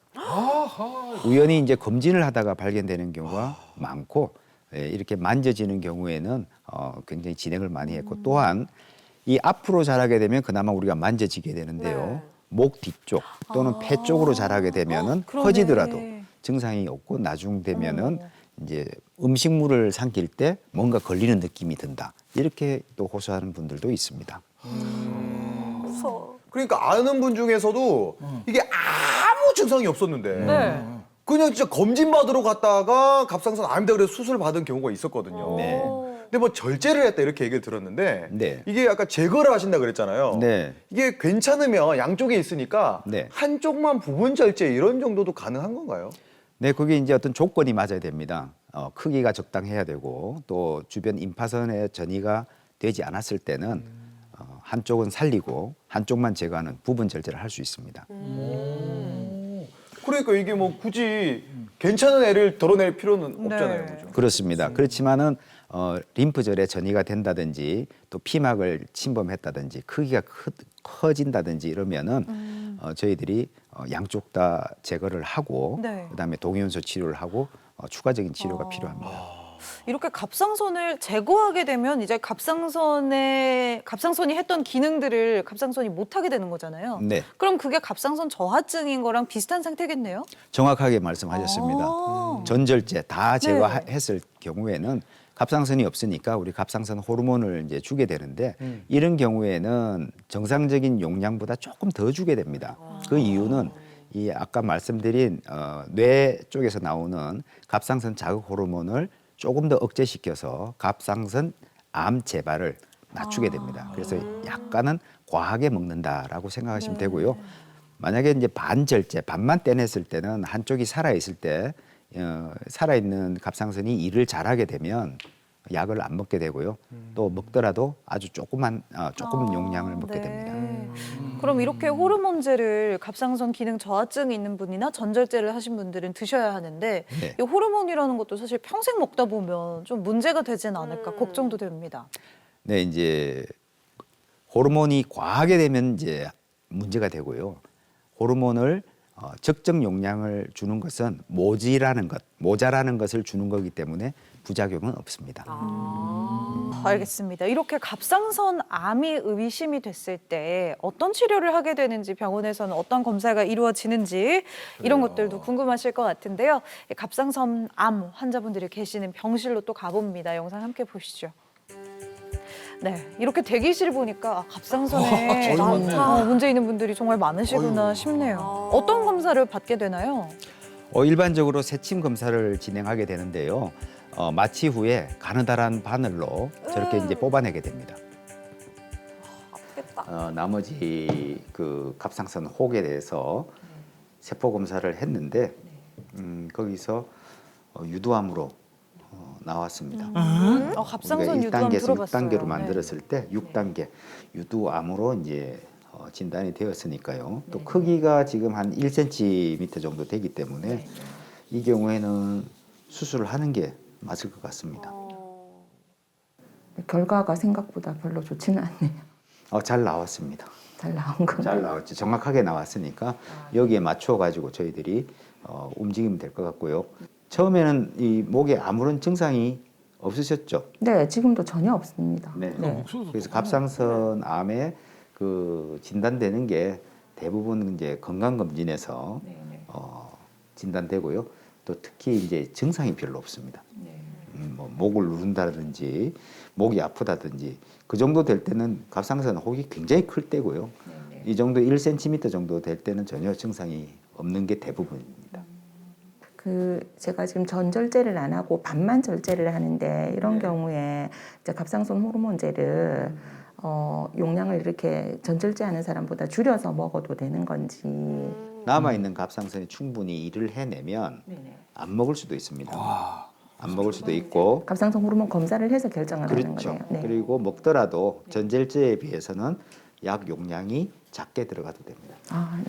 우연히 이제 검진을 하다가 발견되는 경우가 많고 이렇게 만져지는 경우에는 굉장히 진행을 많이 했고 또한 이 앞으로 자라게 되면 그나마 우리가 만져지게 되는데요. 네. 목 뒤쪽 또는 폐 쪽으로 자라게 되면은 그러네. 커지더라도 증상이 없고 나중 되면은 이제 음식물을 삼킬 때 뭔가 걸리는 느낌이 든다. 이렇게 또 호소하는 분들도 있습니다. 무서워. 그러니까 아는 분 중에서도 이게 아무 증상이 없었는데 네. 그냥 진짜 검진 받으러 갔다가 갑상선 암이다 그래서 수술 받은 경우가 있었거든요. 네. 근데 뭐 절제를 했다 이렇게 얘기를 들었는데 네. 이게 아까 제거를 하신다 그랬잖아요. 네. 이게 괜찮으면 양쪽에 있으니까 네. 한쪽만 부분 절제 이런 정도도 가능한 건가요? 네, 그게 이제 어떤 조건이 맞아야 됩니다. 크기가 적당해야 되고 또 주변 임파선의 전이가 되지 않았을 때는 한쪽은 살리고 한쪽만 제거하는 부분 절제를 할 수 있습니다. 그러니까 이게 뭐 굳이 괜찮은 애를 덜어낼 필요는 없잖아요. 네. 그죠? 그렇습니다. 그렇지만은 림프절에 전이가 된다든지 또 피막을 침범했다든지 크기가 커진다든지 이러면은 저희들이 양쪽 다 제거를 하고 네. 그다음에 동위원소 치료를 하고 추가적인 치료가 필요합니다. 이렇게 갑상선을 제거하게 되면 이제 갑상선이 했던 기능들을 갑상선이 못 하게 되는 거잖아요. 네. 그럼 그게 갑상선 저하증인 거랑 비슷한 상태겠네요. 정확하게 말씀하셨습니다. 전절제 다 제거했을 경우에는 갑상선이 없으니까 우리 갑상선 호르몬을 이제 주게 되는데 이런 경우에는 정상적인 용량보다 조금 더 주게 됩니다. 그 이유는 이 아까 말씀드린 뇌 쪽에서 나오는 갑상선 자극 호르몬을 조금 더 억제시켜서 갑상선 암 재발을 낮추게 됩니다. 그래서 약간은 과하게 먹는다라고 생각하시면 되고요. 만약에 이제 반절제, 반만 떼냈을 때는 한쪽이 살아 있을 때 살아있는 갑상선이 일을 잘하게 되면 약을 안 먹게 되고요. 또 먹더라도 아주 조금 용량을 먹게 됩니다. 그럼 이렇게 호르몬제를 갑상선 기능 저하증이 있는 분이나 전절제를 하신 분들은 드셔야 하는데 네. 이 호르몬이라는 것도 사실 평생 먹다 보면 좀 문제가 되지는 않을까 걱정도 됩니다. 네, 이제 호르몬이 과하게 되면 이제 문제가 되고요. 호르몬을 적정 용량을 주는 것은 모자라는 것을 주는 거기 때문에 부작용은 없습니다. 알겠습니다. 이렇게 갑상선 암이 의심이 됐을 때 어떤 치료를 하게 되는지 병원에서는 어떤 검사가 이루어지는지 이런 것들도 궁금하실 것 같은데요. 갑상선 암 환자분들이 계시는 병실로 또 가봅니다. 영상 함께 보시죠. 네, 이렇게 대기실 보니까 갑상선에 문제 있는 분들이 정말 많으시구나 싶네요. 어떤 검사를 받게 되나요? 일반적으로 세침 검사를 진행하게 되는데요. 마취 후에 가느다란 바늘로 저렇게 이제 뽑아내게 됩니다. 아프겠다. 나머지 그 갑상선 혹에 대해서 세포 검사를 했는데 거기서 유두암으로 나왔습니다. 갑상선 유두암 1단계에서 들어봤어요. 6단계로 네. 만들었을 때 6단계 유두암으로 이제 진단이 되었으니까요. 또 크기가 지금 한 1cm 정도 되기 때문에 이 경우에는 수술을 하는 게 맞을 것 같습니다. 결과가 생각보다 별로 좋지는 않네요. 잘 나왔습니다. 잘 나온 건가요? 잘 나왔죠. 정확하게 나왔으니까 여기에 맞춰 가지고 저희들이 움직이면 될 것 같고요. 처음에는 이 목에 아무런 증상이 없으셨죠? 네, 지금도 전혀 없습니다. 네. 네. 그래서 갑상선 암에 그 진단되는 게 대부분 이제 건강검진에서 진단되고요. 또 특히 이제 증상이 별로 없습니다. 뭐 목을 누른다든지 목이 아프다든지 그 정도 될 때는 갑상선 혹이 굉장히 클 때고요. 이 정도 1cm 정도 될 때는 전혀 증상이 없는 게 대부분입니다. 제가 지금 전절제를 안 하고 반만 절제를 하는데 이런 경우에 이제 갑상선 호르몬제를 용량을 이렇게 전절제 하는 사람보다 줄여서 먹어도 되는 건지. 남아 있는 갑상선이 충분히 일을 해내면 안 먹을 수도 있습니다. 안 먹을 수도 있고 갑상선 호르몬 검사를 해서 결정을 하는 그렇죠. 거네요. 네. 그리고 먹더라도 전절제에 비해서는 약 용량이 작게 들어가도 됩니다.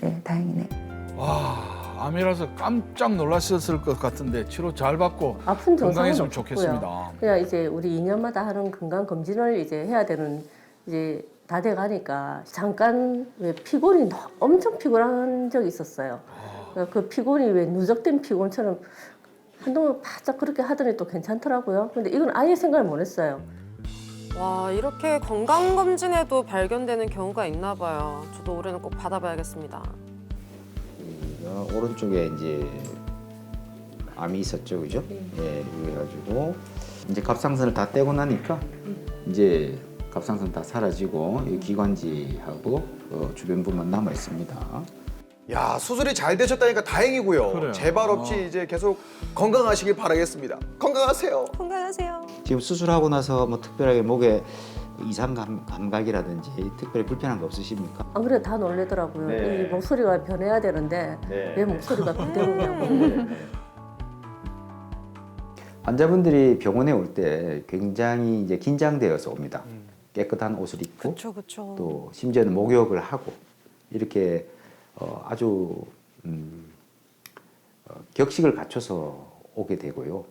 네, 다행이네. 와, 암이라서 깜짝 놀라셨을 것 같은데 치료 잘 받고 아픈 증상은 건강했으면 없고요. 좋겠습니다. 그냥 이제 우리 2년마다 하는 건강 검진을 이제 해야 되는 이제 다 돼 가니까 잠깐 왜 피곤이 엄청 피곤한 적이 있었어요. 그 피곤이 왜 누적된 피곤처럼 한동안 바짝 그렇게 하더니 또 괜찮더라고요. 근데 이건 아예 생각을 못 했어요. 와, 이렇게 건강검진에도 발견되는 경우가 있나 봐요. 저도 올해는 꼭 받아봐야겠습니다. 오른쪽에 이제 암이 있었죠, 그죠? 예, 그래가지고 이제 갑상선을 다 떼고 나니까 이제 갑상선 다 사라지고 이 기관지하고 주변부만 남아 있습니다. 야, 수술이 잘 되셨다니까 다행이고요. 그래요. 재발 없이 이제 계속 건강하시길 바라겠습니다. 건강하세요. 건강하세요. 지금 수술하고 나서 뭐 특별하게 목에 이상 감각이라든지 특별히 불편한 거 없으십니까? 안 그래도 다 놀래더라고요. 네. 이 목소리가 변해야 되는데 왜 목소리가 그대로냐고. 환자분들이 병원에 올 때 굉장히 이제 긴장되어서 옵니다. 깨끗한 옷을 입고 그렇죠. 또 심지어는 목욕을 하고 이렇게 아주 격식을 갖춰서 오게 되고요.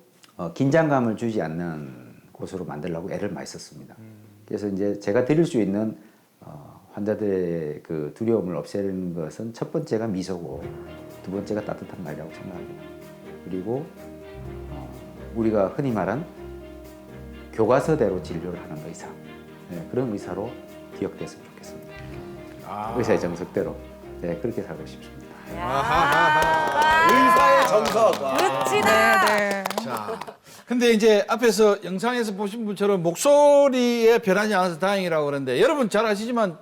긴장감을 주지 않는 곳으로 만들려고 애를 많이 썼습니다. 그래서 이제 제가 드릴 수 있는 환자들의 그 두려움을 없애는 것은 첫 번째가 미소고 두 번째가 따뜻한 말이라고 생각합니다. 그리고 우리가 흔히 말한 교과서대로 진료를 하는 의사, 그런 의사로 기억됐으면 좋겠습니다. 의사의 정석대로 그렇게 살고 싶습니다. 의사의 정석. 멋지다. 네. 자, 근데 이제 앞에서 영상에서 보신 분처럼 목소리에 변하지 않아서 다행이라고 그러는데 여러분 잘 아시지만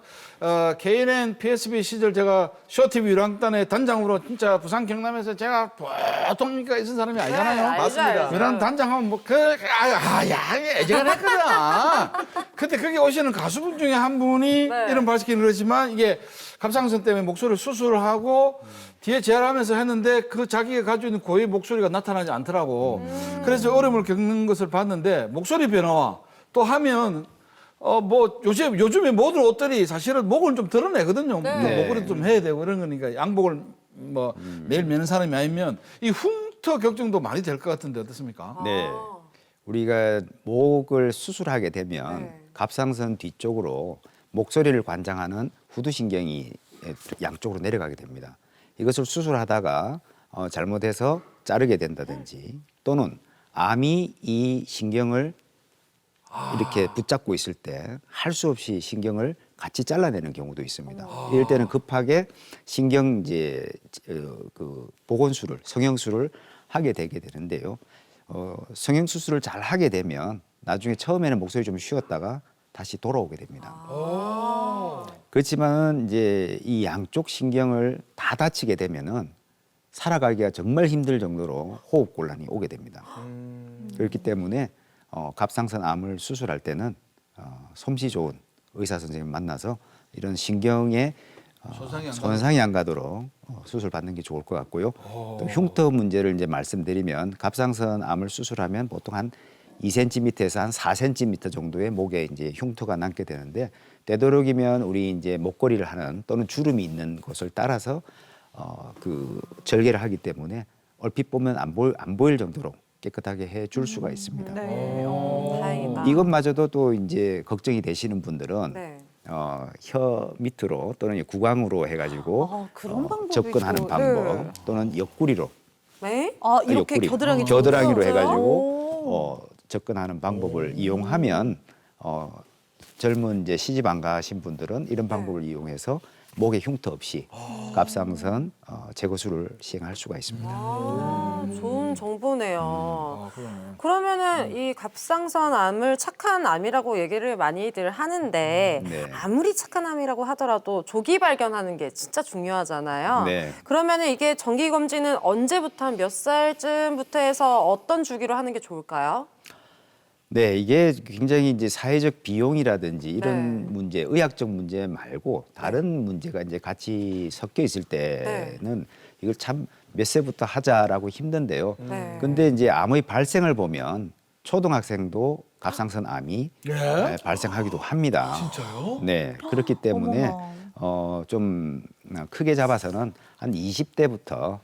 KNN PSB 시절 제가 쇼TV 유랑단의 단장으로 진짜 부산 경남에서 제가 보통 인기가 있는 사람이 아니잖아요. 알죠, 맞습니다. 알죠. 유랑 단장하면 애정을 했거든. 근데 거기 오시는 가수분 중에 한 분이 네. 이런 밝히는 그러지만 이게 갑상선 때문에 목소리를 수술을 하고 뒤에 재활하면서 했는데 그 자기가 가지고 있는 고유의 목소리가 나타나지 않더라고. 그래서 어려움을 겪는 것을 봤는데 목소리 변화와 또 하면 뭐 요즘에 모든 옷들이 사실은 목을 좀 드러내거든요. 네. 목걸이도 좀 해야 되고 이런 거니까 양복을 뭐 매일 매는 사람이 아니면 이 흉터 걱정도 많이 될 것 같은데 어떻습니까? 네. 우리가 목을 수술하게 되면 네. 갑상선 뒤쪽으로 목소리를 관장하는 후두신경이 양쪽으로 내려가게 됩니다. 이것을 수술하다가 잘못해서 자르게 된다든지 또는 암이 이 신경을 이렇게 붙잡고 있을 때 할 수 없이 신경을 같이 잘라내는 경우도 있습니다. 이럴 때는 급하게 신경 그 복원술을 성형술을 하게 되게 되는데요. 성형수술을 잘 하게 되면 나중에 처음에는 목소리 좀 쉬었다가 다시 돌아오게 됩니다. 그렇지만 이제 이 양쪽 신경을 다 다치게 되면은 살아가기가 정말 힘들 정도로 호흡 곤란이 오게 됩니다. 그렇기 때문에 갑상선 암을 수술할 때는 솜씨 좋은 의사 선생님 만나서 이런 신경에 손상이 안 손상이 안 가도록 수술 받는 게 좋을 것 같고요. 또 흉터 문제를 이제 말씀드리면 갑상선 암을 수술하면 보통 한 2cm에서 한 4cm 정도의 목에 이제 흉터가 남게 되는데 되도록이면 우리 이제 목걸이를 하는 또는 주름이 있는 곳을 따라서 그 절개를 하기 때문에 얼핏 보면 안 보일 정도로 깨끗하게 해줄 수가 있습니다. 다행이다. 이것마저도 또 이제 걱정이 되시는 분들은 네. 혀 밑으로 또는 구강으로 해가지고 그런 방법이 접근하는 있고. 방법 네. 또는 옆구리로 네? 이렇게 옆구리, 겨드랑이 겨드랑이로 쪽으로? 해가지고 접근하는 방법을 이용하면 젊은 이제 시집 안 가신 분들은 이런 방법을 이용해서 목에 흉터 없이 갑상선 제거술을 시행할 수가 있습니다. 좋은 정보네요. 그러네. 그러면은 이 갑상선 암을 착한 암이라고 얘기를 많이들 하는데 네. 아무리 착한 암이라고 하더라도 조기 발견하는 게 진짜 중요하잖아요. 네. 그러면은 이게 정기 검진은 언제부터 한 몇 살쯤부터 해서 어떤 주기로 하는 게 좋을까요? 네, 이게 굉장히 이제 사회적 비용이라든지 이런 네. 문제, 의학적 문제 말고 다른 문제가 이제 같이 섞여 있을 때는 이걸 참 몇 세부터 하자라고 힘든데요. 네. 근데 이제 암의 발생을 보면 초등학생도 갑상선 암이 발생하기도 합니다. 진짜요? 네, 그렇기 때문에 좀 크게 잡아서는 한 20대부터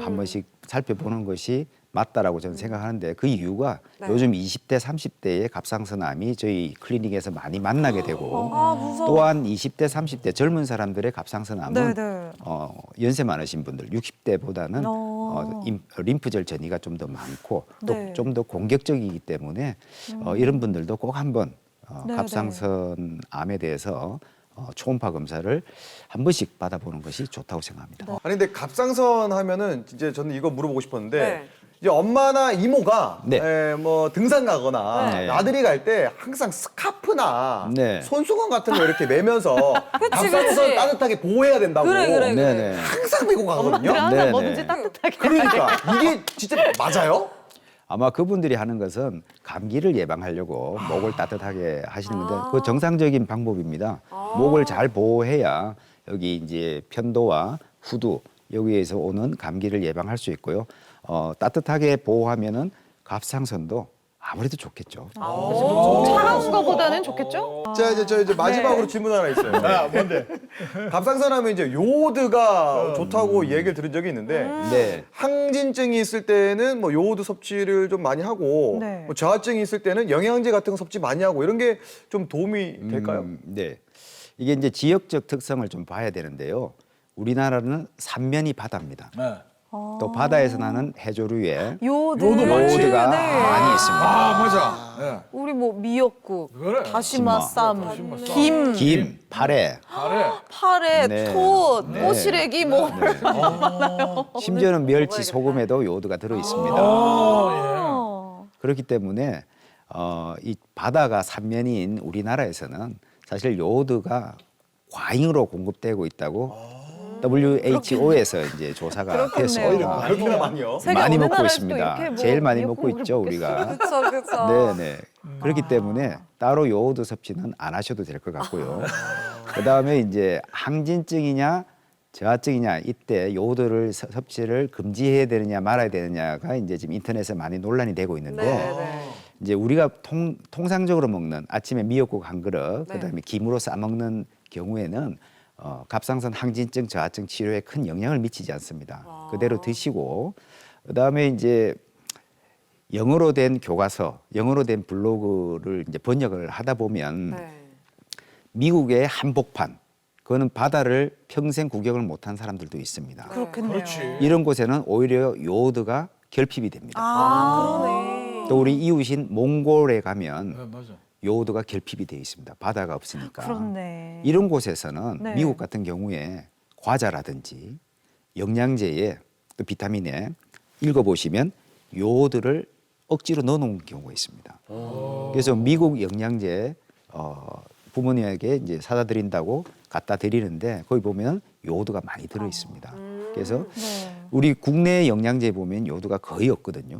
한 번씩 살펴보는 것이 맞다라고 저는 생각하는데 그 이유가 요즘 20대, 30대의 갑상선암이 저희 클리닉에서 많이 만나게 되고 또한 20대, 30대 젊은 사람들의 갑상선암은 연세 많으신 분들 60대보다는 림프절 전이가 좀 더 많고 또 좀 더 공격적이기 때문에 이런 분들도 꼭 한번 갑상선암에 대해서 초음파 검사를 한 번씩 받아보는 것이 좋다고 생각합니다. 아니 근데 갑상선 하면은 이제 저는 이거 물어보고 싶었는데 네. 이제 엄마나 이모가 네. 뭐 등산 가거나 네. 나들이 갈 때 항상 스카프나 네. 손수건 같은 거 이렇게 매면서 갑상선 그치. 따뜻하게 보호해야 된다고 그래. 네네. 항상 메고 가거든요. 항상 네네. 뭐든지 따뜻하게. 그러니까 이게 진짜 맞아요? 아마 그분들이 하는 것은 감기를 예방하려고 목을 따뜻하게 하시는 건데 그 정상적인 방법입니다. 목을 잘 보호해야 여기 이제 편도와 후두 여기에서 오는 감기를 예방할 수 있고요. 따뜻하게 보호하면은 갑상선도 아무래도 좋겠죠. 차가운 거보다는 좋겠죠? 자 이제 저 이제 마지막으로 질문 하나 있어요. 뭔데? 갑상선 하면 이제 요오드가 좋다고 얘기를 들은 적이 있는데 네. 항진증이 있을 때는 뭐 요오드 섭취를 좀 많이 하고 네. 뭐 저하증이 있을 때는 영양제 같은 거 섭취 많이 하고 이런 게 좀 도움이 될까요? 네. 이게 이제 지역적 특성을 좀 봐야 되는데요. 우리나라는 삼면이 바다입니다. 네. 또 바다에서 나는 해조류에 요드 요오드가 많이 있습니다. 맞아. 네. 우리 뭐 미역국, 그래. 다시마 쌈, 다시마 쌈. 김, 김, 파래, 잘해. 파래, 네. 톳, 네. 꼬시래기 뭐 심지어는 멸치 소금에도 요오드가 들어 있습니다. 그렇기 때문에 이 바다가 삼면인 우리나라에서는 사실 요오드가 과잉으로 공급되고 있다고 WHO에서 이제 조사가 됐습니다. 그렇게나 많이요? 세계 많이 어느 먹고 나라에서 또 있습니다. 이렇게 뭐 제일 많이 미역국을 먹고 있죠 우리가. 그렇죠. 네네. 그렇기 때문에 따로 요오드 섭취는 안 하셔도 될 것 같고요. 그 다음에 이제 항진증이냐 저하증이냐 이때 요오드를 섭취를 금지해야 되느냐 말아야 되느냐가 이제 지금 인터넷에 많이 논란이 되고 있는데 이제 우리가 통상적으로 먹는 아침에 미역국 한 그릇, 그다음에 김으로 싸 먹는 경우에는 갑상선 항진증, 저하증 치료에 큰 영향을 미치지 않습니다. 그대로 드시고 그다음에 이제 영어로 된 교과서, 영어로 된 블로그를 이제 번역을 하다 보면 미국의 한복판, 그거는 바다를 평생 구경을 못한 사람들도 있습니다. 그렇겠네요. 이런 곳에는 오히려 요오드가 결핍이 됩니다. 그러네. 또 우리 이웃인 몽골에 가면 맞아. 요오드가 결핍이 되어 있습니다. 바다가 없으니까. 그렇네. 이런 곳에서는 네. 미국 같은 경우에 과자라든지 영양제에 또 비타민에 읽어보시면 요오드를 억지로 넣어놓은 경우가 있습니다. 그래서 미국 영양제 부모님에게 이제 사다 드린다고 갖다 드리는데 거기 보면 요오드가 많이 들어 있습니다. 그래서 우리 국내 영양제 보면 요오드가 거의 없거든요.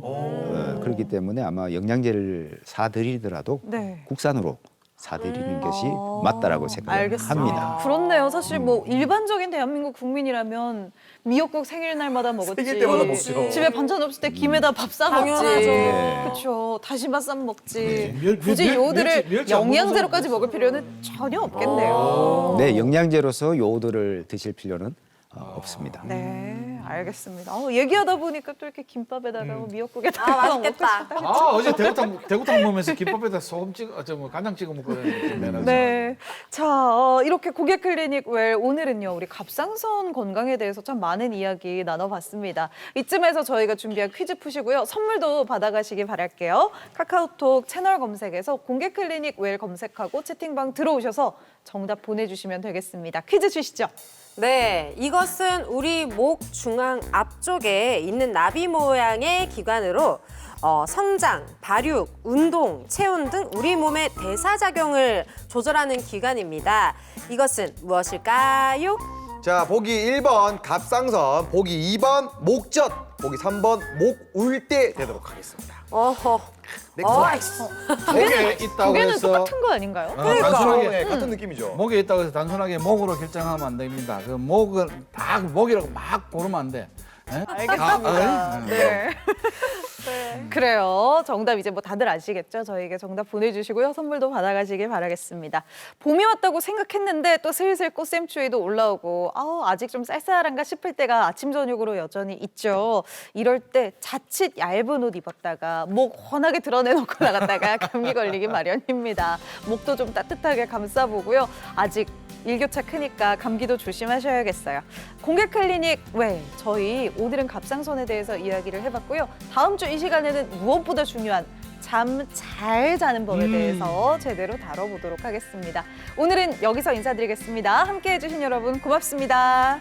그렇기 때문에 아마 영양제를 사 드리더라도 국산으로 사드리는 것이 맞다라고 알겠습니다. 생각합니다. 그렇네요. 사실 뭐 일반적인 대한민국 국민이라면 미역국 생일날마다 먹었지. 생일 때마다 먹죠. 집에 반찬 없을 때 김에다 밥 싸 먹지. 당연하죠. 그렇죠. 다시마 싸 먹지. 멸- 굳이 멸- 요들을 멸치 안 먹는 영양제로까지 사람 먹을 필요는 전혀 없겠네요. 네, 영양제로서 요오들을 드실 필요는 없습니다. 네, 알겠습니다. 얘기하다 보니까 또 이렇게 김밥에다가 미역국에다가 아, 맛있겠다. 먹고 싶다. 어제 대구탕 먹으면서 김밥에다 소금 찍어, 간장 찍어 먹고 그랬는데. 네. 자, 이렇게 고객 클리닉 웰 오늘은요, 우리 갑상선 건강에 대해서 참 많은 이야기 나눠봤습니다. 이쯤에서 저희가 준비한 퀴즈 푸시고요. 선물도 받아가시기 바랄게요. 카카오톡 채널 검색에서 공개 클리닉 웰 검색하고 채팅방 들어오셔서 정답 보내주시면 되겠습니다. 퀴즈 주시죠. 네, 이것은 우리 목 중앙 앞쪽에 있는 나비 모양의 기관으로 성장, 발육, 운동, 체온 등 우리 몸의 대사작용을 조절하는 기관입니다. 이것은 무엇일까요? 자, 보기 1번 갑상선, 보기 2번 목젖, 보기 3번 목울대 되도록 하겠습니다. 어허. 목에 있다고 두 개는 해서 똑같은 거 아닌가요? 단순하게 네, 같은 느낌이죠. 목에 있다고 해서 단순하게 목으로 결정하면 안 됩니다. 그 목은 다 목이라고 막 고르면 안 돼. 네? 알겠습니다. 네. 그래요. 정답 이제 뭐 다들 아시겠죠? 저희에게 정답 보내주시고요. 선물도 받아가시길 바라겠습니다. 봄이 왔다고 생각했는데 또 슬슬 꽃샘추위도 올라오고 아직 좀 쌀쌀한가 싶을 때가 아침 저녁으로 여전히 있죠. 이럴 때 자칫 얇은 옷 입었다가 목 훤하게 드러내놓고 나갔다가 감기 걸리기 마련입니다. 목도 좀 따뜻하게 감싸보고요. 아직 일교차 크니까 감기도 조심하셔야겠어요. 공개 클리닉 웰, 저희 오늘은 갑상선에 대해서 이야기를 해봤고요. 다음 주 이 시간에는 무엇보다 중요한 잠 잘 자는 법에 대해서 제대로 다뤄보도록 하겠습니다. 오늘은 여기서 인사드리겠습니다. 함께해 주신 여러분 고맙습니다.